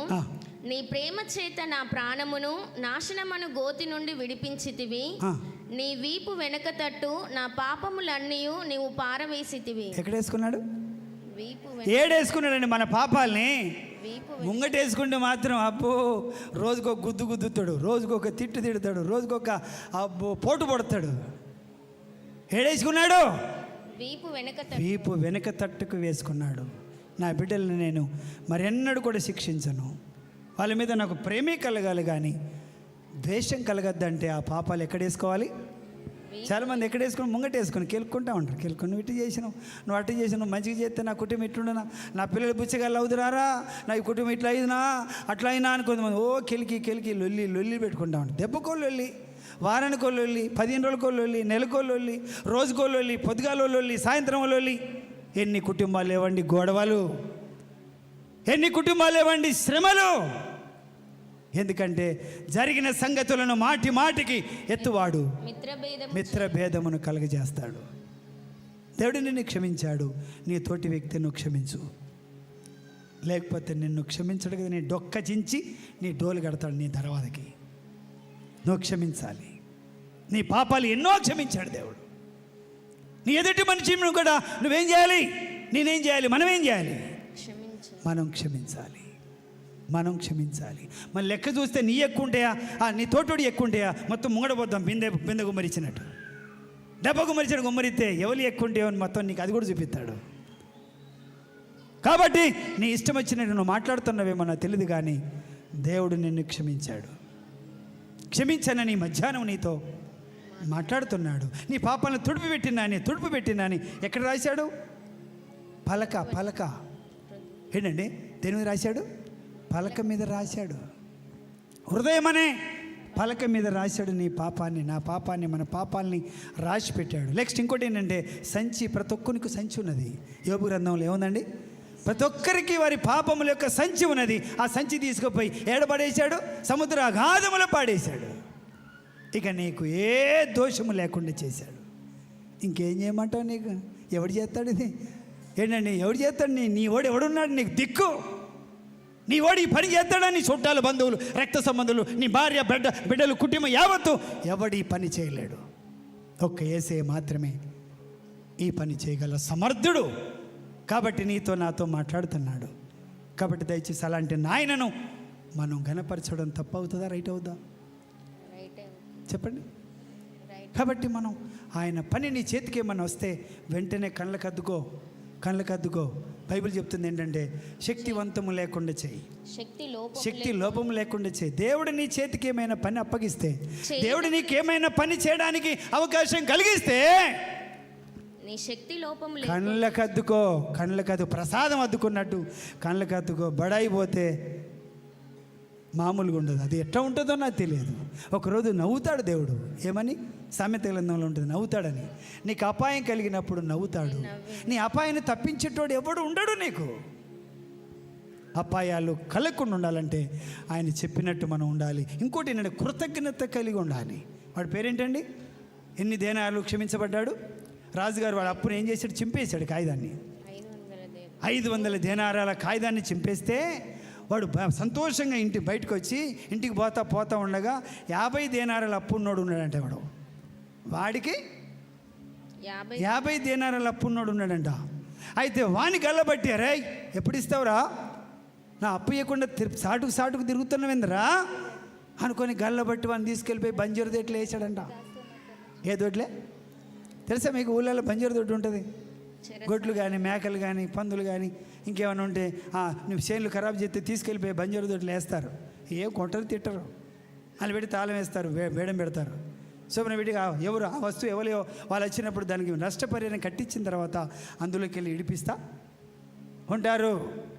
నీ ప్రేమ చేత నా ప్రాణమును నాశనమను గోతి నుండి విడిపించితివి. నీ వీపు వెనక తట్టు నా పాపములన్నీ నీవు పారవేసితివి. ఎక్కడేసుకున్నాడు? వీపు ఏడేసుకున్నాడండి మన పాపాలని. ముంగటేసుకుంటే మాత్రం అబ్బో రోజుకొక గుద్దు గుద్దుతాడు, రోజుకొక తిట్టు తిడతాడు, రోజుకొక అబ్బో పోటు పడతాడు. ఏడేసుకున్నాడు? వీపు వెనక తట్టుకు వేసుకున్నాడు. నా బిడ్డల్ని నేను మరెన్నడూ కూడా శిక్షించను. వాళ్ళ మీద నాకు ప్రేమే కలగాలి, కానీ ద్వేషం కలగద్దంటే ఆ పాపాలు ఎక్కడేసుకోవాలి? చాలామంది ఎక్కడేసుకుని ముంగటేసుకొని కెలుక్కుంటా ఉంటారు. కెలుకొని నువ్వు ఇటు చేసినావు, నువ్వు అటు చేసినావు, నువ్వు మంచిగా చేస్తే నా కుటుంబం ఇట్లుండనా, నా పిల్లలు బుచ్చగాళ్ళు అవుతురారా, నా ఈ కుటుంబం ఇట్లా అయినా అట్లా అయినా అని కొంతమంది కెలికి లొల్లి పెట్టుకుంటా ఉంటారు. దెబ్బకో లొల్లి, వారానికో లొల్లి, 15 రోజులకో లొల్లి, నెలకో లొల్లి, రోజుకో లొల్లి, పొద్దుగాలో లొల్లి, సాయంత్రం లొల్లి. ఎన్ని కుటుంబాలు లేవండి గొడవలు, ఎన్ని కుటుంబాలు లేవండి శ్రమలు. ఎందుకంటే జరిగిన సంగతులను మాటి మాటికి ఎత్తువాడు మిత్రభేదమును కలుగజేస్తాడు. దేవుడు నిన్ను క్షమించాడు, నీ తోటి వ్యక్తిని క్షమించు. లేకపోతే నిన్ను క్షమించడు కదా, నీ డొక్క చించి నీ డోలు కడతాడు నీ దర్వాదకి. నువ్వు క్షమించాలి. నీ పాపాలు ఎన్నో క్షమించాడు దేవుడు. నీ ఎదుటి మనిషిని కూడా నువ్వేం చేయాలి? నేనేం చేయాలి? మనం ఏం చేయాలి? మనం క్షమించాలి. మన లెక్క చూస్తే నీ ఎక్కువ ఉంటాయా, నీ తోటోడు ఎక్కువ ఉంటాయా? మొత్తం ముంగడపోద్దాం బిందె గుమ్మరిచ్చినట్టు. డబ్బ గుమ్మరిచిన గుమ్మరిస్తే ఎవరు ఎక్కువ ఉంటాయో అని మొత్తం నీకు అది కూడా చూపిస్తాడు. కాబట్టి నీ ఇష్టం వచ్చినట్టు నువ్వు మాట్లాడుతున్నవేమో నాకు తెలియదు, కానీ దేవుడు నిన్ను క్షమించానని మధ్యాహ్నం నీతో మాట్లాడుతున్నాడు. నీ పాపాలను తుడిపి పెట్టినాని ఎక్కడ రాశాడు? పలక ఏంటండి? దేని మీద రాశాడు? పలక మీద రాశాడు. హృదయం అనే పలక మీద రాశాడు నీ పాపాన్ని, నా పాపాన్ని, మన పాపాలని రాసి పెట్టాడు. నెక్స్ట్ ఇంకోటి ఏంటంటే సంచి. ప్రతి ఒక్కరికి సంచి ఉన్నది. యోబు గ్రంథంలో ఏముందండి? ప్రతి ఒక్కరికి వారి పాపముల యొక్క సంచి ఉన్నది. ఆ సంచి తీసుకుపోయి ఏడబడేశాడు, సముద్ర అగాధములో పాడేశాడు. ఇక నీకు ఏ దోషము లేకుండా చేశాడు. ఇంకేం చేయమంటావు? నీకు ఎవడు చేస్తాడు ఇది? ఏంటండి ఎవడు చేస్తాడు? నీ ఓడు ఎవడున్నాడు నీకు దిక్కు? నీ ఓడి ఈ పని చేస్తాడా? నీ చుట్టాలు, బంధువులు, రక్త సంబంధులు, నీ భార్య, బిడ్డలు, కుటుంబం యావత్తు ఎవడు ఈ పని చేయలేడు. ఒక్క యేసే మాత్రమే ఈ పని చేయగల సమర్థుడు. కాబట్టి నీతో నాతో మాట్లాడుతున్నాడు. కాబట్టి దయచేసి అలాంటి నాయనను మనం ఘనపరచడం తప్పవుతుందా, రైట్ అవుతుందా? చెప్పండి. కాబట్టి మనం ఆయన పని నీ చేతికి ఏమన్నా వస్తే వెంటనే కళ్ళకు అద్దుకో, కళ్ళకు అద్దుకో. బైబిల్ చెప్తుంది ఏంటంటే శక్తివంతము లేకుండా చేయి, శక్తి లోపం లేకుండా చేయి. దేవుడు నీ చేతికి ఏమైనా పని అప్పగిస్తే, దేవుడు నీకు ఏమైనా పని చేయడానికి అవకాశం కలిగిస్తే నీ శక్తి లోపం కళ్ళకు అద్దుకో. కళ్ళకు అద్దు, ప్రసాదం అద్దుకున్నట్టు కళ్ళకు అద్దుకో. బడాయి పోతే మామూలుగా ఉండదు. అది ఎట్లా ఉంటుందో నాకు తెలియదు. ఒకరోజు నవ్వుతాడు దేవుడు. ఏమని? సామెత గ్రంథంలో ఉంటుంది, నవ్వుతాడని. నీకు అపాయం కలిగినప్పుడు నవ్వుతాడు. నీ అపాయాన్ని తప్పించేటోడు ఎవడు ఉండడు. నీకు అపాయాలు కలగకుండా ఉండాలంటే ఆయన చెప్పినట్టు మనం ఉండాలి. ఇంకోటి నేను కృతజ్ఞత కలిగి ఉండాలి. వాడి పేరేంటండి? ఎన్ని దేనాలు క్షమించబడ్డాడు? రాజుగారు వాడు అప్పును ఏం చేశాడు? చింపేశాడు కాగితాన్ని. 500 దేనారాల కాగితాన్ని చింపేస్తే వాడు సంతోషంగా బయటకు వచ్చి ఇంటికి పోతా ఉండగా 50 దేనారాల అప్పున్నోడు ఉన్నాడంట. వాడికి 50 దేనారాల అప్పున్నోడు ఉన్నాడంట. అయితే వాని గల్లబట్టి, అరే ఎప్పుడు ఇస్తావురా, నా అప్పు ఇవ్వకుండా సాటుకు తిరుగుతున్నావేంద్రా అనుకొని గల్లబట్టి వాడిని తీసుకెళ్ళిపోయి బంజరు దొడ్లు వేసాడంట. ఏ దొడ్లే తెలుసా మీకు? ఊళ్ళలో బంజరు దొడ్డు ఉంటుంది. గొడ్లు కానీ మేకలు కానీ పందులు కానీ ఇంకేమైనా ఉంటే నువ్వు చేనులు ఖరాబ్ చేస్తే తీసుకెళ్ళిపోయి బంజరు దొడ్లు వేస్తారు. ఏం కొట్టరు తిట్టరు, వాళ్ళు పెట్టి తాళం వేస్తారు, వేడం పెడతారు. శోభన వీటికి ఎవరు ఆ వస్తువు ఎవరో వాళ్ళు వచ్చినప్పుడు దానికి నష్టపరిహారం కట్టించిన తర్వాత అందులోకి వెళ్ళి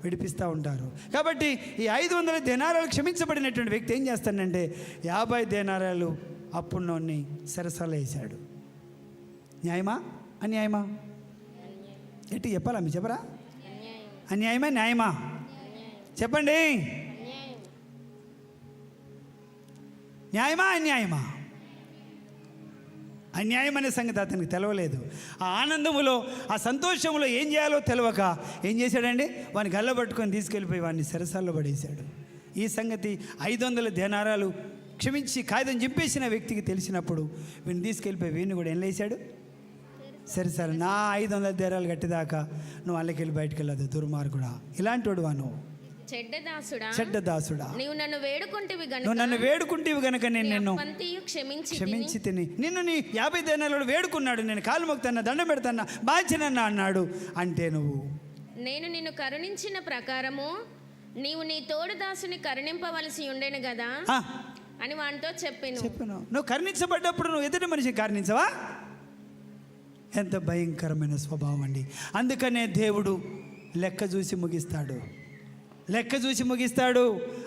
విడిపిస్తూ ఉంటారు. కాబట్టి ఈ 500 దేనారాలు క్షమించబడినటువంటి వ్యక్తి ఏం చేస్తాడంటే 50 దేనారాలు అప్పున్నోన్ని సరసాలు వేశాడు. న్యాయమా అన్యాయమా? ఎట్టి చెప్పాలా? మీరు చెప్పరా? అన్యాయమా న్యాయమా? చెప్పండి. న్యాయమా అన్యాయమా? అన్యాయం అనే సంగతి అతనికి తెలవలేదు. ఆ ఆనందములో, ఆ సంతోషంలో ఏం చేయాలో తెలవక ఏం చేశాడండి? వాడిని గల్లబట్టుకొని తీసుకెళ్ళిపోయి వాడిని సరసాల్లో పడేశాడు. ఈ సంగతి 500 దేనారాలు క్షమించి కాగితం చింపేసిన వ్యక్తికి తెలిసినప్పుడు వీడిని తీసుకెళ్ళిపోయి వీడిని కూడా ఏం వేసాడు? సరే నా 500 దేనారాలు కట్టేదాకా నువ్వు అల్లకెళ్ళి బయటకు వెళ్ళదు, దుర్మార్గుడా. ఇలాంటి వాడు నువ్వు, చెడ్డదాసుడా. నువ్వు నన్ను వేడుకుంటేవి గనక నేను నిన్ను క్షమించి తిని. నిన్ను నీ 50 దేనారాలు వేడుకున్నాడు, నేను కాలు మొక్కుతాన్నా, దండం పెడతాన్నా, బాధ్యనన్నా అన్నాడు. అంటే నేను నిన్ను కరుణించిన ప్రకారము నీవు నీ తోడు దాసుని కరుణింపవలసి ఉండేను కదా అని వానితో చెప్పాను. నువ్వు కరుణించబడ్డప్పుడు నువ్వు ఎదుటి మనిషిని కరుణించవా? ఎంత భయంకరమైన స్వభావం అండి. అందుకనే దేవుడు లెక్క చూసి ముగిస్తాడు.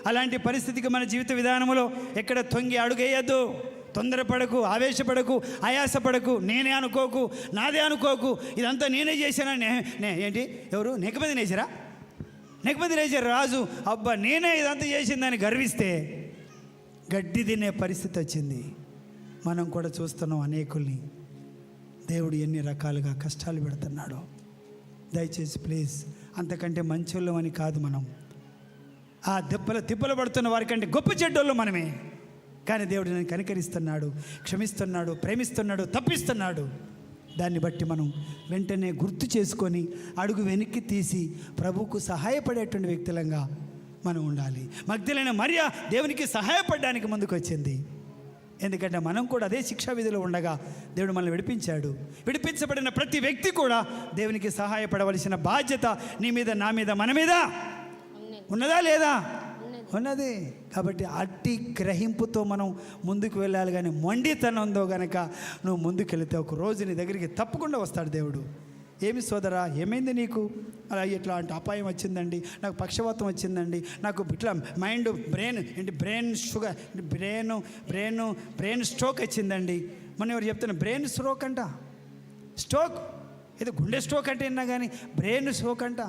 అలాంటి పరిస్థితికి మన జీవిత విధానంలో ఎక్కడ తొంగి అడుగేయద్దు. తొందరపడకు, ఆవేశపడకు, ఆయాసపడకు, నేనే అనుకోకు, నాదే అనుకోకు, ఇదంతా నేనే చేశానా. ఏంటి ఎవరు నెక్కమంది రాజు అబ్బా నేనే ఇదంతా చేసిందని గర్విస్తే గడ్డి తినే పరిస్థితి వచ్చింది. మనం కూడా చూస్తున్నాం అనేకుల్ని దేవుడు ఎన్ని రకాలుగా కష్టాలు పెడుతున్నాడో. దయచేసి ప్లీజ్, అంతకంటే మంచోళ్ళం అని కాదు మనం. ఆ తిప్పలు పడుతున్న వారికంటే గొప్ప చెడ్డోళ్ళు మనమే. కానీ దేవుడు నేను కనికరిస్తున్నాడు, క్షమిస్తున్నాడు, ప్రేమిస్తున్నాడు, తప్పిస్తున్నాడు. దాన్ని బట్టి మనం వెంటనే గుర్తు చేసుకొని అడుగు వెనక్కి తీసి ప్రభువుకు సహాయపడేటువంటి వ్యక్తులంగా మనం ఉండాలి. మగ్దలేన మరియ దేవునికి సహాయపడడానికి ముందుకు వచ్చింది. ఎందుకంటే మనం కూడా అదే శిక్షా విధిలో ఉండగా దేవుడు మనల్ని విడిపించాడు. విడిపించబడిన ప్రతి వ్యక్తి కూడా దేవునికి సహాయపడవలసిన బాధ్యత నీ మీద, నా మీద, మన మీద ఉన్నదా లేదా? ఉన్నది. కాబట్టి అట్టి గ్రహింపుతో మనం ముందుకు వెళ్ళాలి. కానీ మొండితనంతో గనక నువ్వు ముందుకెళ్తే ఒక రోజు నీ దగ్గరికి తప్పకుండా వస్తాడు దేవుడు. ఏమి సోదరా, ఏమైంది నీకు? అలా ఇట్లా అంటే అపాయం వచ్చిందండి, నాకు పక్షవాతం వచ్చిందండి, నాకు ఇట్లా మైండ్ బ్రెయిన్ స్ట్రోక్ వచ్చిందండి. మొన్న ఎవరు చెప్తున్నా బ్రెయిన్ స్ట్రోక్ అంట. స్ట్రోక్ ఏదో గుండె స్ట్రోక్ అంటే విన్నా కానీ బ్రెయిన్ స్ట్రోక్ అంట,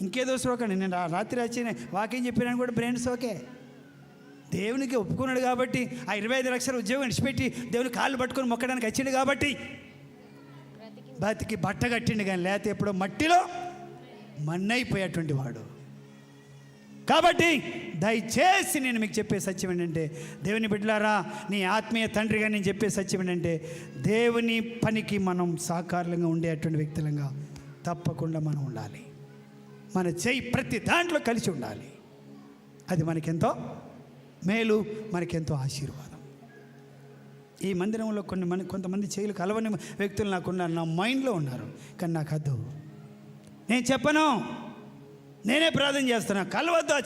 ఇంకేదో స్ట్రోక్ అండి. నేను రాత్రి వచ్చి వాకింగ్ చెప్పినాను కూడా బ్రెయిన్ స్ట్రోకే. దేవునికి ఒప్పుకున్నాడు కాబట్టి ఆ 25 లక్షల ఉద్యోగం విడిచిపెట్టి దేవుని కాళ్ళు పట్టుకొని మొక్కడానికి వచ్చిండు కాబట్టి బతికి బట్ట కట్టిండు. కానీ లేకపోతే ఎప్పుడో మట్టిలో మన్నైపోయేటువంటి వాడు. కాబట్టి దయచేసి నేను మీకు చెప్పే సత్యం ఏంటంటే, దేవుని బిడ్డలారా, నీ ఆత్మీయ తండ్రిగా నేను చెప్పే సత్యం ఏంటంటే, దేవుని పనికి మనం సాకారంగా ఉండేటువంటి వ్యక్తులంగా తప్పకుండా మనం ఉండాలి. మన చెయ్యి ప్రతి దాంట్లో కలిసి ఉండాలి. అది మనకెంతో మేలు, మనకెంతో ఆశీర్వాదం. ఈ మందిరంలో కొంతమంది చేయలు కలవని వ్యక్తులు నాకున్నారు, నా మైండ్లో ఉన్నారు. కానీ నాకు అద్దు, నేను చెప్పను, నేనే ప్రార్థన చేస్తున్నా. కలవద్దు ఆ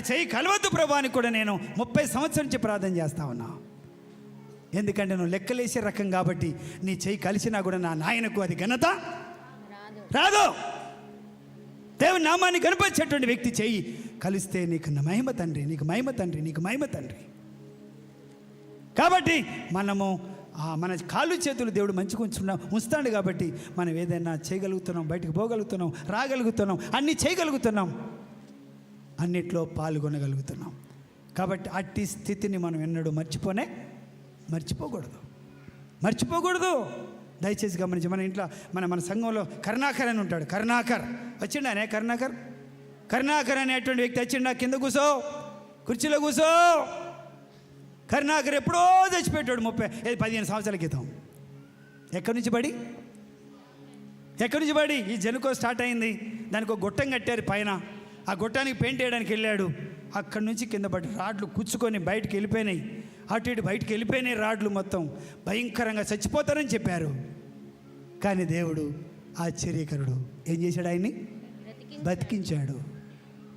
చెయ్యి కలవద్దు ప్రభా అని కూడా నేను 30 సంవత్సరాల నుంచి ప్రార్థన చేస్తా ఉన్నా. ఎందుకంటే నువ్వు లెక్కలేసే రకం కాబట్టి నీ చెయ్యి కలిసినా కూడా నా నాయనకు అది ఘనత రాదు. దేవుని నామాన్ని కనిపించేటువంటి వ్యక్తి చెయ్యి కలిస్తే నీకు మహిమ తండ్రి, నీకు మహిమ తండ్రి, నీకు మహిమ తండ్రి. కాబట్టి మనము మన కాళ్ళు చేతులు దేవుడు మంచిగా ఉంచుతాడు కాబట్టి మనం ఏదైనా చేయగలుగుతున్నాం, బయటకు పోగలుగుతున్నాం, రాగలుగుతున్నాం, అన్నీ చేయగలుగుతున్నాం, అన్నిట్లో పాల్గొనగలుగుతున్నాం. కాబట్టి అట్టి స్థితిని మనం ఎన్నడూ మర్చిపోకూడదు. దయచేసి గమనించి, మన ఇంట్లో మన సంఘంలో కరుణాకర్ అని ఉంటాడు. కరుణాకర్ వచ్చిండు. అనే కరుణాకర్ అనేటువంటి వ్యక్తి వచ్చిండు. కింద కూసో, కుర్చీలో కూసో. కరుణాకర్ ఎప్పుడో చచ్చిపెట్టాడు 15 సంవత్సరాల క్రితం. ఎక్కడి నుంచి పడి ఈ జనుకో స్టార్ట్ అయింది. దానికి ఒక గొట్టం కట్టారు పైన. ఆ గొట్టానికి పెయింట్ వేయడానికి వెళ్ళాడు. అక్కడి నుంచి కింద పడి రాడ్లు కుచ్చుకొని బయటికి వెళ్ళిపోయినాయి. అటు ఇటు బయటికి వెళ్ళిపోయినాయి రాడ్లు మొత్తం. భయంకరంగా చచ్చిపోతారని చెప్పారు. కానీ దేవుడు ఆశ్చర్యకరుడు. ఏం చేశాడు? ఆయన్ని బతికించాడు.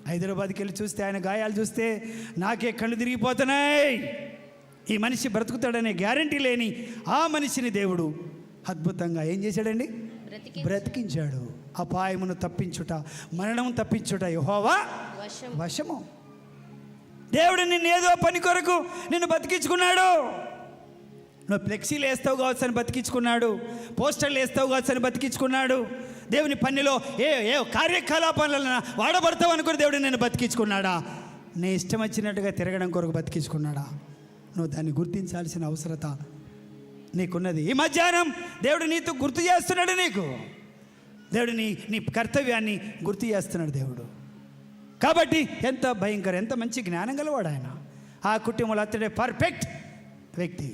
హైదరాబాద్కి వెళ్ళి చూస్తే ఆయన గాయాలు చూస్తే నాకే కళ్ళు తిరిగిపోతున్నాయి. ఈ మనిషి బ్రతుకుతాడనే గ్యారంటీ లేని ఆ మనిషిని దేవుడు అద్భుతంగా ఏం చేశాడండి? బ్రతికించాడు. అపాయమును తప్పించుట, మరణం తప్పించుట యెహోవా వశము. దేవుడు నిన్ను ఏదో పని కొరకు నిన్ను బతికించుకున్నాడు. నువ్వు ఫ్లెక్సీలు వేస్తావు కావచ్చు అని బతికించుకున్నాడు, పోస్టర్లు వేస్తావు కావచ్చు అని బతికించుకున్నాడు. దేవుని పనిలో ఏ కార్యకలాపాలను వాడబడతావు అనుకుని దేవుడు నేను బతికించుకున్నాడా? నీ ఇష్టం వచ్చినట్టుగా తిరగడం కొరకు బతికించుకున్నాడా? నువ్వు దాన్ని గుర్తించాల్సిన అవసరత నీకున్నది. ఈ మధ్యాహ్నం దేవుడు నీతో గుర్తు చేస్తున్నాడు. దేవుడు నీ కర్తవ్యాన్ని గుర్తు చేస్తున్నాడు దేవుడు. కాబట్టి ఎంత భయంకర, ఎంత మంచి జ్ఞానం గలవాడు ఆయన. ఆ కుటుంబంలో అతడే పర్ఫెక్ట్ వ్యక్తి.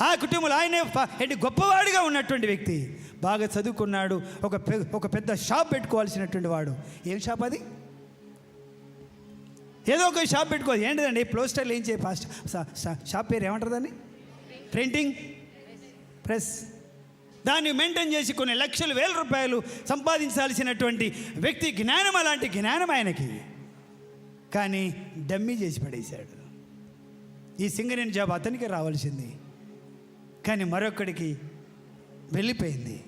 ఆ కుటుంబంలో ఆయనే గొప్పవాడిగా ఉన్నటువంటి వ్యక్తి. బాగా చదువుకున్నాడు. ఒక పెద్ద షాప్ పెట్టుకోవాల్సినటువంటి వాడు. ఏం షాప్ అది? ఏదో ఒక షాప్ పెట్టుకోవాలి. ఏంటిదండి? పోస్టర్లు ఏం చేయ ఫాస్ట్ షాప్ పేరు ఏమంటారు దాన్ని? Printing press. దాన్ని మెయింటైన్ చేసి కొన్ని లక్షలు, వేల రూపాయలు సంపాదించాల్సినటువంటి వ్యక్తి. జ్ఞానం, అలాంటి జ్ఞానం ఆయనకి. కానీ డమ్మీ చేసి పడేశాడు. ఈ సింగరేణి జాబ్ అతనికి రావాల్సింది, కానీ మరొక్కడికి వెళ్ళిపోయింది.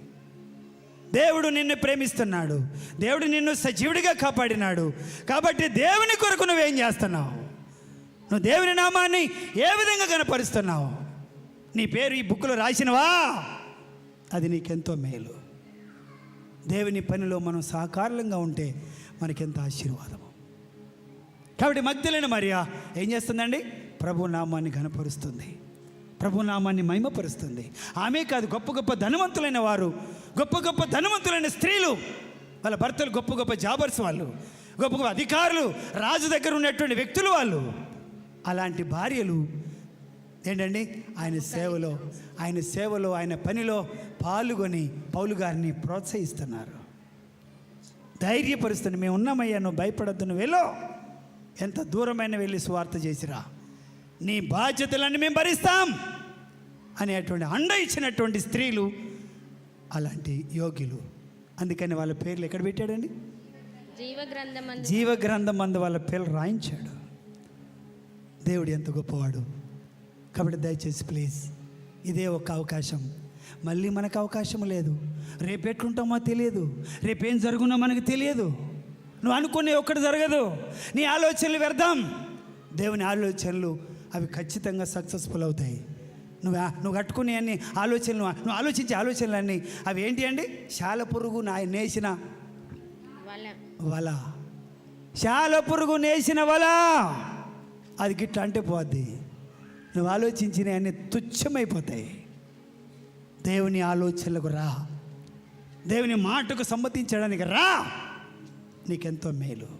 దేవుడు నిన్ను ప్రేమిస్తున్నాడు. దేవుడు నిన్ను సజీవుడిగా కాపాడినాడు. కాబట్టి దేవుని కొరకు నువ్వేం చేస్తున్నావు? నువ్వు దేవుని నామాన్ని ఏ విధంగా కనపరుస్తున్నావు? నీ పేరు ఈ బుక్లో రాసినవా? అది నీకెంతో మేలు. దేవుని పనిలో మనం సహకారంగా ఉంటే మనకెంత ఆశీర్వాదము. కాబట్టి మగ్దలేని మరియా ఏం చేస్తుందండి? ప్రభు నామాన్ని ఘనపరుస్తుంది, ప్రభు నామాన్ని మహిమపరుస్తుంది. ఆమె కాదు, గొప్ప గొప్ప ధనవంతులైన వారు, గొప్ప గొప్ప ధనవంతులైన స్త్రీలు, వాళ్ళ భర్తలు గొప్ప గొప్ప జాబర్స్, వాళ్ళు గొప్ప గొప్ప అధికారులు, రాజు దగ్గర ఉన్నటువంటి వ్యక్తులు వాళ్ళు. అలాంటి భార్యలు ఏంటండి ఆయన సేవలో ఆయన పనిలో పాల్గొని పౌలు గారిని ప్రోత్సహిస్తున్నారు, ధైర్యపరుస్తున్నారు. మేము ఉన్నామయ్యా, నువ్వు భయపడద్దు, నువ్వు వెళ్ళు, ఎంత దూరమైన వెళ్ళి సువార్త చేసిరా, నీ బాధ్యతలన్నీ మేము భరిస్తాం అనేటువంటి అండ ఇచ్చినటువంటి స్త్రీలు, అలాంటి యోగ్యులు. అందుకని వాళ్ళ పేర్లు ఎక్కడ పెట్టాడండి? జీవగ్రంథం అందు వాళ్ళ పేర్లు రాయించాడు. దేవుడు ఎంత గొప్పవాడు. కాబట్టి దయచేసి ప్లీజ్, ఇదే ఒక అవకాశం. మళ్ళీ మనకు అవకాశం లేదు. రేపు ఎట్లుంటామో తెలియదు, రేపేం జరుగునో మనకు తెలియదు. నువ్వు అనుకునే ఒక్కటి జరగదు. నీ ఆలోచనలు వ్యర్థం. దేవుని ఆలోచనలు అవి ఖచ్చితంగా సక్సెస్ఫుల్ అవుతాయి. నువ్వు కట్టుకునే అన్ని ఆలోచనలు, నువ్వు ఆలోచించే ఆలోచనలన్నీ అవి ఏంటి అండి? శాల పురుగు నేసిన వల, శాల పురుగు నేసిన వల, అది గిట్లా అంటే పోద్ది. నువ్వు ఆలోచించిన అన్ని తుచ్చమైపోతాయి. దేవుని ఆలోచనలకు రా, దేవుని మాటకు సమ్మతించడానికి రా, నీకెంతో మేలు.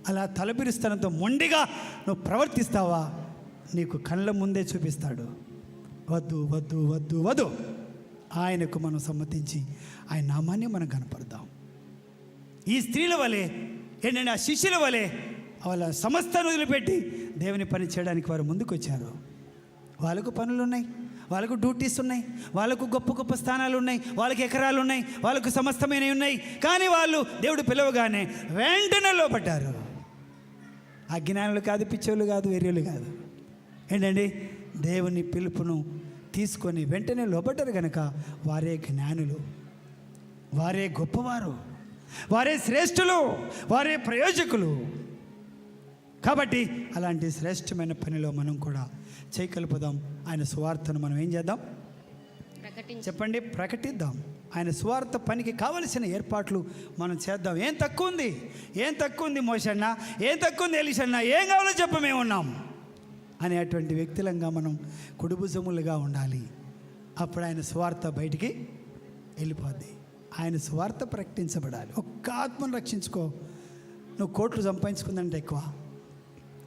అలా తలపిరుస్తనంతో మొండిగా నువ్వు ప్రవర్తిస్తావా, నీకు కళ్ళ ముందే చూపిస్తాడు. వద్దు వద్దు వద్దు వద్దు, ఆయనకు మనం సమ్మతించి ఆయన నామాన్ని మనం కనపడదాం. ఈ స్త్రీల వలె ఏంటంటే, ఆ శిష్యుల వలె వాళ్ళ సమస్తాన్ని వదిలిపెట్టి దేవుని పని చేయడానికి వారు ముందుకు వచ్చారు. వాళ్ళకు పనులు ఉన్నాయి, వాళ్ళకు డ్యూటీస్ ఉన్నాయి, వాళ్ళకు గొప్ప గొప్ప స్థానాలు ఉన్నాయి, వాళ్ళకి ఎకరాలు ఉన్నాయి, వాళ్ళకు సమస్తమైనవి ఉన్నాయి. కానీ వాళ్ళు దేవుడు పిలవగానే వెంటనే లోపడ్డారు. అజ్ఞానులు కాదు, పిచ్చోళ్ళు కాదు, వెర్యులు కాదు. ఏంటండి, దేవుని పిలుపును తీసుకొని వెంటనే లోపడ్డారు కనుక వారే జ్ఞానులు, వారే గొప్పవారు, వారే శ్రేష్ఠులు, వారే ప్రయోజకులు. కాబట్టి అలాంటి శ్రేష్టమైన పనిలో మనం కూడా చేయగలుపుదాం. ఆయన సువార్తను మనం ఏం చేద్దాం? చెప్పండి, ప్రకటిద్దాం. ఆయన సువార్త పనికి కావలసిన ఏర్పాట్లు మనం చేద్దాం. ఏం తక్కువ ఉంది? ఏం తక్కువ ఉంది మోషన్న? ఏం తక్కువ ఉంది ఎలీషన్న? ఏం కావాలో చెప్ప, మేము ఉన్నాం అనేటువంటి వ్యక్తులంగా మనం కుడుభుజములుగా ఉండాలి. అప్పుడు ఆయన సువార్త బయటికి వెళ్ళిపోద్ది. ఆయన సువార్త ప్రకటించబడాలి. ఒక్క ఆత్మను రక్షించుకో. నువ్వు కోట్లు సంపాదించుకుందంటే ఎక్కువ.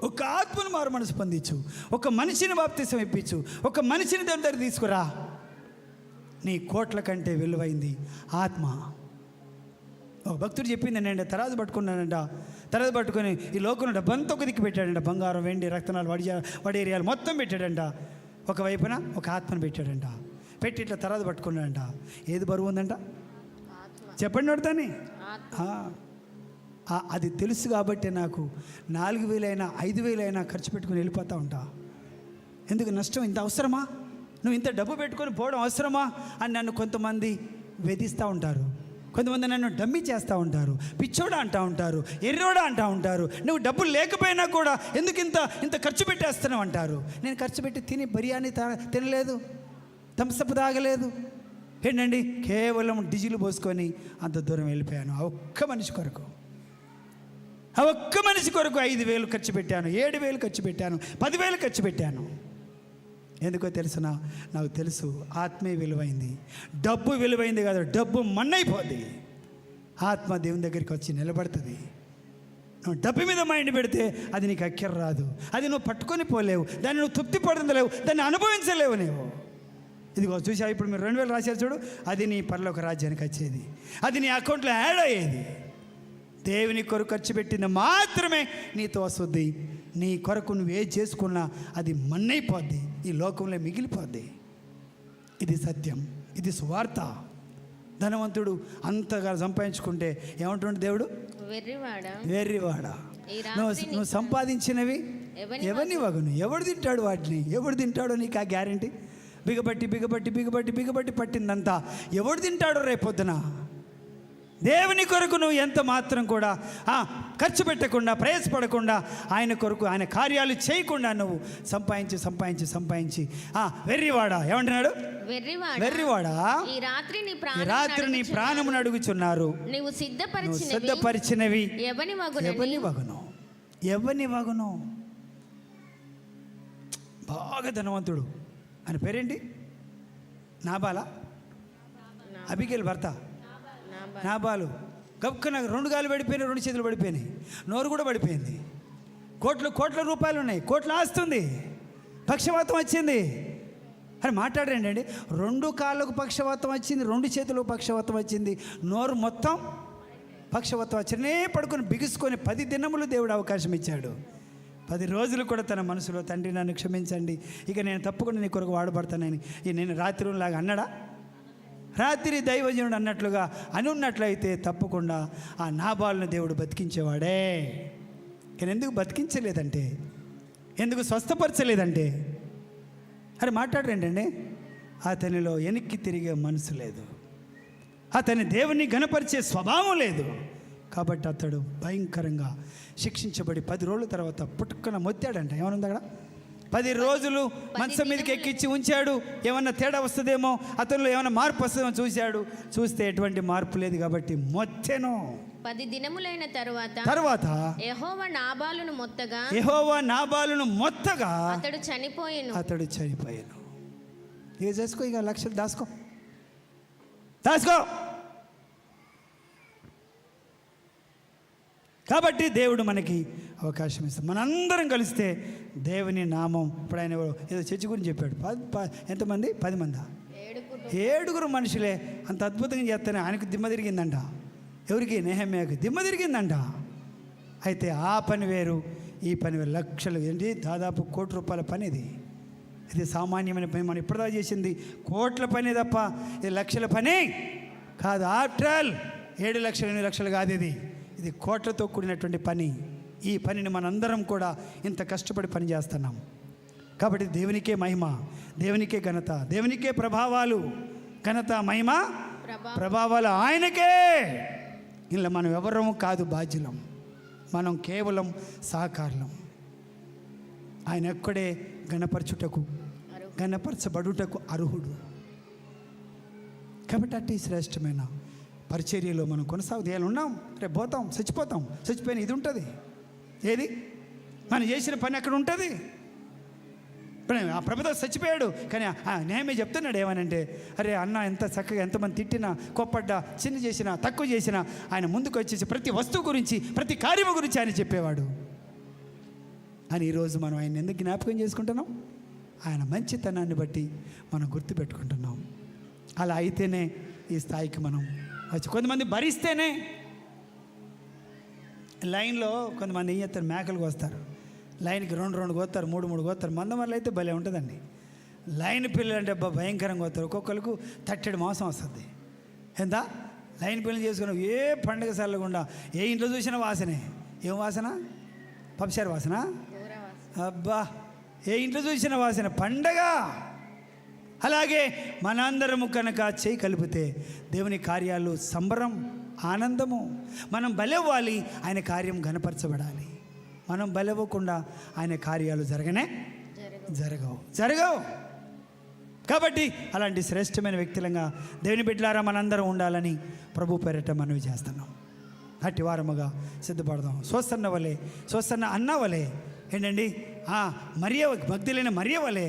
ఒక ఆత్మను మారు మనసు పొందించు, ఒక మనిషిని బాప్తిసం ఇప్పించు, ఒక మనిషిని దేవుని దగ్గర తీసుకురా. నీ కోట్ల కంటే విలువైంది ఆత్మ. ఒక భక్తుడు చెప్పింది, నేను తరాజు పట్టుకున్నానంట. తరాజు పట్టుకొని ఈ లోకంలో డబ్బంతా ఒక దిక్కు పెట్టాడంట. బంగారం, వెండి, రక్తనాలు, వడేరియాలు మొత్తం పెట్టాడంట. ఒకవైపున ఒక ఆత్మను పెట్టాడంట. పెట్టి ఇట్లా తరాజు పట్టుకున్నాడంట. ఏది బరువు ఉందంట? చెప్పండి వాడతాని. అది తెలుసు కాబట్టి నాకు 4,000 అయినా 5,000 అయినా ఖర్చు పెట్టుకుని వెళ్ళిపోతూ ఉంటా. ఎందుకు నష్టం? ఇంత అవసరమా? నువ్వు ఇంత డబ్బు పెట్టుకొని పోవడం అవసరమా అని నన్ను కొంతమంది వేధిస్తూ ఉంటారు. కొంతమంది నన్ను డమ్మీ చేస్తూ ఉంటారు, పిచ్చోడా అంటూ ఉంటారు, ఎర్రోడా అంటూ ఉంటారు. నువ్వు డబ్బులు లేకపోయినా కూడా ఎందుకు ఇంత ఖర్చు పెట్టేస్తున్నావు అంటారు. నేను ఖర్చు పెట్టి తిని బిర్యానీ తినలేదు, థమ్సప్ తాగలేదు. ఏంటండి, కేవలం డీజిల్ పోసుకొని అంత దూరం వెళ్ళిపోయాను. ఆ ఒక్క మనిషి కొరకు 5,000 ఖర్చు పెట్టాను, 7,000 ఖర్చు పెట్టాను, 10,000 ఖర్చు పెట్టాను. ఎందుకో తెలుసునా? నాకు తెలుసు ఆత్మే విలువైంది, డబ్బు విలువైంది కాదు. డబ్బు మన్నైపోద్ది, ఆత్మ దేవుని దగ్గరికి వచ్చి నిలబడుతుంది. నువ్వు డబ్బు మీద మైండ్ పెడితే అది నీకు అక్కర రాదు. అది నువ్వు పట్టుకొని పోలేవు, దాన్ని నువ్వు తృప్తి పడలేవు, దాన్ని అనుభవించలేవు నువ్వు. ఇదిగో చూసా, ఇప్పుడు మీరు 2,000 రాశారు చూడు, అది నీ పరలోక రాజ్యానికి వచ్చేది, అది నీ అకౌంట్లో యాడ్ అయ్యేది. దేవుని కొరకు ఖర్చు పెట్టింది మాత్రమే నీతో వస్తుంది. నీ కొరకు నువ్వు ఏది చేసుకున్నా అది మన్నైపోద్ది, ఈ లోకంలో మిగిలిపోద్ది. ఇది సత్యం, ఇది సువార్త. ధనవంతుడు అంతగా సంపాదించుకుంటే ఏమంటుండే దేవుడు? వెర్రివాడా, నువ్వు సంపాదించినవి ఎవరిని వగును? ఎవడు తింటాడు వాటిని? ఎవడు తింటాడో నీకు ఆ గ్యారంటీ? బిగబట్టి పట్టిందంతా ఎవడు తింటాడో రేపొద్దున? దేవుని కొరకు నువ్వు ఎంత మాత్రం కూడా ఖర్చు పెట్టకుండా, ప్రయాసపడకుండా, ఆయన కొరకు ఆయన కార్యాలు చేయకుండా నువ్వు సంపాదించి వెర్రివాడా, ఏమంటున్నాడు? వెర్రివాడా, ఈ రాత్రి నీ ప్రాణమును అడుగుచున్నారు, నువ్వు సిద్ధపరిచినవి ఎవని వగును? బాగా ధనవంతుడు. ఆయన పేరేంటి? నాబాలా? అబిగేల్ భర్త నాబాలు. గబుక్కున 2 కాళ్ళు పడిపోయినాయి, 2 చేతులు పడిపోయినాయి, నోరు కూడా పడిపోయింది. కోట్ల రూపాయలు ఉన్నాయి, కోట్ల ఆస్తుంది, పక్షవాతం వచ్చింది అని మాట్లాడండి అండి. 2 కాళ్ళకు పక్షవాతం వచ్చింది, 2 చేతులకు పక్షవాతం వచ్చింది, నోరు మొత్తం పక్షవాతం వచ్చినే పడుకొని బిగుసుకొని 10 దినములు దేవుడు అవకాశం ఇచ్చాడు. 10 రోజులు కూడా తన మనసులో, తండ్రి నన్ను క్షమించండి, ఇక నేను తప్పకుండా నీ కొరకు వాడబడతానని నేను రాత్రిలాగా అన్నాడా? రాత్రి దైవజనుడు అన్నట్లుగా అనున్నట్లయితే తప్పకుండా ఆ నాబాలును దేవుడు బతికించేవాడే. కానీ ఎందుకు బతికించలేదంటే, ఎందుకు స్వస్థపరచలేదంటే అని మాట్లాడరేంటండి. అతనిలో వెనక్కి తిరిగే మనసు లేదు, అతని దేవుని గణపరిచే స్వభావం లేదు. కాబట్టి అతడు భయంకరంగా శిక్షించబడి 10 రోజుల తర్వాత పుట్టుకున్న మొత్తాడంట. ఏమనుంది అక్కడ? 10 రోజులు మంచం మీదకి ఎక్కించి ఉంచాడు. ఏమన్నా తేడా వస్తుందేమో, అతనిలో ఏమైనా మార్పు వస్తుందేమో చూస్తే ఎటువంటి మార్పు లేదు. కాబట్టి మొత్తెను 10 దినములైన తరువాత యెహోవా నాబాలును మొత్తగా అతడు చనిపోయెను. ఇక చేసుకో, ఇక లక్షలు దాసుకో. కాబట్టి దేవుడు మనకి అవకాశం ఇస్తాం. మనందరం కలిస్తే దేవుని నామం. ఇప్పుడు ఆయన ఏదో చర్చి గురించి చెప్పాడు. ఎంతమంది? 10 మంది, 7 మనుషులే అంత అద్భుతంగా చేస్తేనే ఆయనకు దిమ్మ తిరిగిందంట. ఎవరికి? నెహెమ్యాకి దిమ్మ తిరిగిందంట. అయితే ఆ పని వేరు, ఈ పని వేరు. లక్షలు ఏంటి, దాదాపు ₹1,00,00,000 పని ఇది. ఇది సామాన్యమైన పని. మనం ఇప్పటిదా చేసింది కోట్ల పని తప్ప ఇది లక్షల పని కాదు. ఆఫ్టర్ ఆల్ 7 లక్షలు 8 లక్షలు కాదు, ఇది కోట్లతో కూడినటువంటి పని. ఈ పనిని మనందరం కూడా ఇంత కష్టపడి పని చేస్తున్నాం. కాబట్టి దేవునికే మహిమ, దేవునికే ఘనత, దేవునికే ప్రభావాలు. ఘనత, మహిమ, ప్రభావాలు ఆయనకే. ఇలా మనం ఎవరము కాదు బాధ్యులం, మనం కేవలం సహకారులం. ఆయన ఒక్కడే గణపరచబడుటకు అర్హుడు. కాబట్టి అట్టి శ్రేష్టమైన పరిచర్యలో మనం కొనసాగుదేయాలి. ఉన్నాం, రేపు పోతాం, చచ్చిపోతాం. చచ్చిపోయిన ఇది ఉంటుంది, ఏది మనం చేసిన పని అక్కడ ఉంటుంది. ఇప్పుడు ఆ ప్రభుత్వం చచ్చిపోయాడు, కానీ నేమే చెప్తున్నాడు ఏమనంటే, అరే అన్న ఎంత చక్కగా ఎంతమంది తిట్టినా, కోప్పడ్డా, చిన్న చేసినా, తక్కువ చేసినా ఆయన ముందుకు వచ్చేసి ప్రతి వస్తువు గురించి, ప్రతి కార్యము గురించి ఆయన చెప్పేవాడు అని. ఈరోజు మనం ఆయన ఎందుకు జ్ఞాపకం చేసుకుంటున్నాం? ఆయన మంచితనాన్ని బట్టి మనం గుర్తుపెట్టుకుంటున్నాం. అలా అయితేనే ఈ స్థాయికి మనం వచ్చి. కొంతమంది భరిస్తేనే లైన్లో కొంతమంది ఏం చేస్తారు, మేకలు కోస్తారు. లైన్కి 2 కోస్తారు, 3 కోస్తారు. మందమర్లు అయితే భలే ఉంటుందండి. లైన్ పిల్లలు అంటే భయంకరంగా కోస్తారు. ఒక్కొక్కరికి తట్టెడు మాంసం వస్తుంది. ఎంత లైన్ పిల్లలు చేసుకుని ఏ పండుగ సల్లకుండా ఏ ఇంట్లో చూసినా వాసనే. ఏం వాసన? పప్పుసారి వాసన. అబ్బా, ఏ ఇంట్లో చూసిన వాసన, పండగ. అలాగే మనందరము కనుక చేయి కలిపితే దేవుని కార్యాలు సంబరం, ఆనందము. మనం బలవ్వాలి, ఆయన కార్యం ఘనపరచబడాలి. మనం బలవ్వకుండా ఆయన కార్యాలు జరగవు. కాబట్టి అలాంటి శ్రేష్టమైన వ్యక్తులంగా దేవుని బిడ్డలారా మనందరం ఉండాలని ప్రభు పేరిట మనవి చేస్తున్నాం. అట్టి వారముగా సిద్ధపడదాం. స్వస్థన్న అన్న వలె ఏంటండి, భక్తులైన మరియ వలె,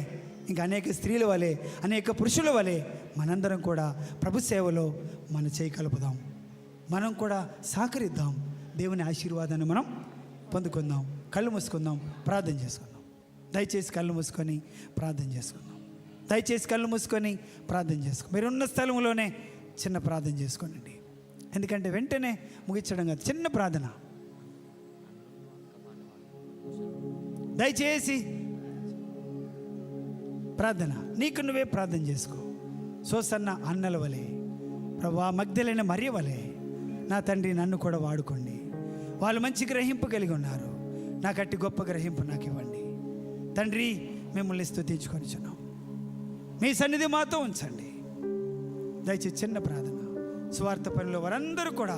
ఇంకా అనేక స్త్రీల వలె, అనేక పురుషుల వలె మనందరం కూడా ప్రభు సేవలో మన చేయి కలుపుదాం. మనం కూడా సహకరిద్దాం. దేవుని ఆశీర్వాదాన్ని మనం పొందుకుందాం. కళ్ళు మూసుకుందాం, ప్రార్థన చేసుకుందాం. దయచేసి కళ్ళు మూసుకొని ప్రార్థన చేసుకుందాం. మీరున్న స్థలంలోనే చిన్న ప్రార్థన చేసుకోండి. ఎందుకంటే వెంటనే ముగించడం కాదు, చిన్న ప్రార్థన. దయచేసి ప్రార్థన, నీకు నువ్వే ప్రార్థన చేసుకో. సోసన్న అన్నల వలె, ప్రభువా మగ్దలైన మరియ వలె నా తండ్రి నన్ను కూడా వాడుకోండి. వాళ్ళు మంచి గ్రహింపు కలిగి ఉన్నారు, నాకు అట్టి గొప్ప గ్రహింపు నాకు ఇవ్వండి తండ్రి. మిమ్మల్ని స్తుతించుకొనిచున్నాం, మీ సన్నిధి మాతో ఉంచండి. దయచేసి చిన్న ప్రార్థన. స్వార్థ పనిలో వారందరూ కూడా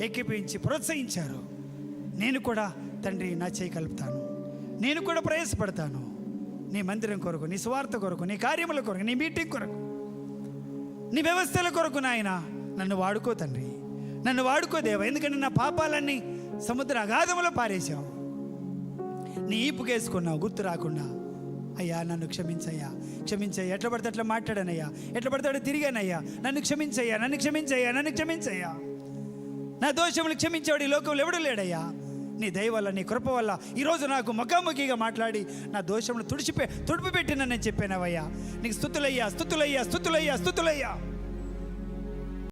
ఏకీభవించి ప్రోత్సహించారు. నేను కూడా తండ్రి నా చేయి కలుపుతాను, నేను కూడా ప్రయాసపడతాను. నీ మందిరం కొరకు, నీ స్వార్థ కొరకు, నీ కార్యముల కొరకు, నీ మీటింగ్ కొరకు, నీ వ్యవస్థల కొరకు నాయన నన్ను వాడుకో తండ్రి, నన్ను వాడుకో దేవా. ఎందుకంటే నా పాపాలన్నీ సముద్ర అగాధములో పారేశావు, నీ ఈపుకేసుకున్నావు గుర్తు రాకుండా. అయ్యా నన్ను క్షమించయ్యా. ఎట్లా పడితే అట్లా మాట్లాడానయ్యా, ఎట్లా పడితే అట్లా తిరిగానయ్యా. నన్ను క్షమించయ్యా. నా దోషములు క్షమించేవాడు ఈ లోకంలో ఎవడు లేడయ్యా. నీ దయ వల్ల, నీ కృప వల్ల ఈరోజు నాకు ముఖాముఖిగా మాట్లాడి నా దోషములు తుడిచిపెట్టినని చెప్పానవయ్యా. నీకు స్తుతులయ్యా.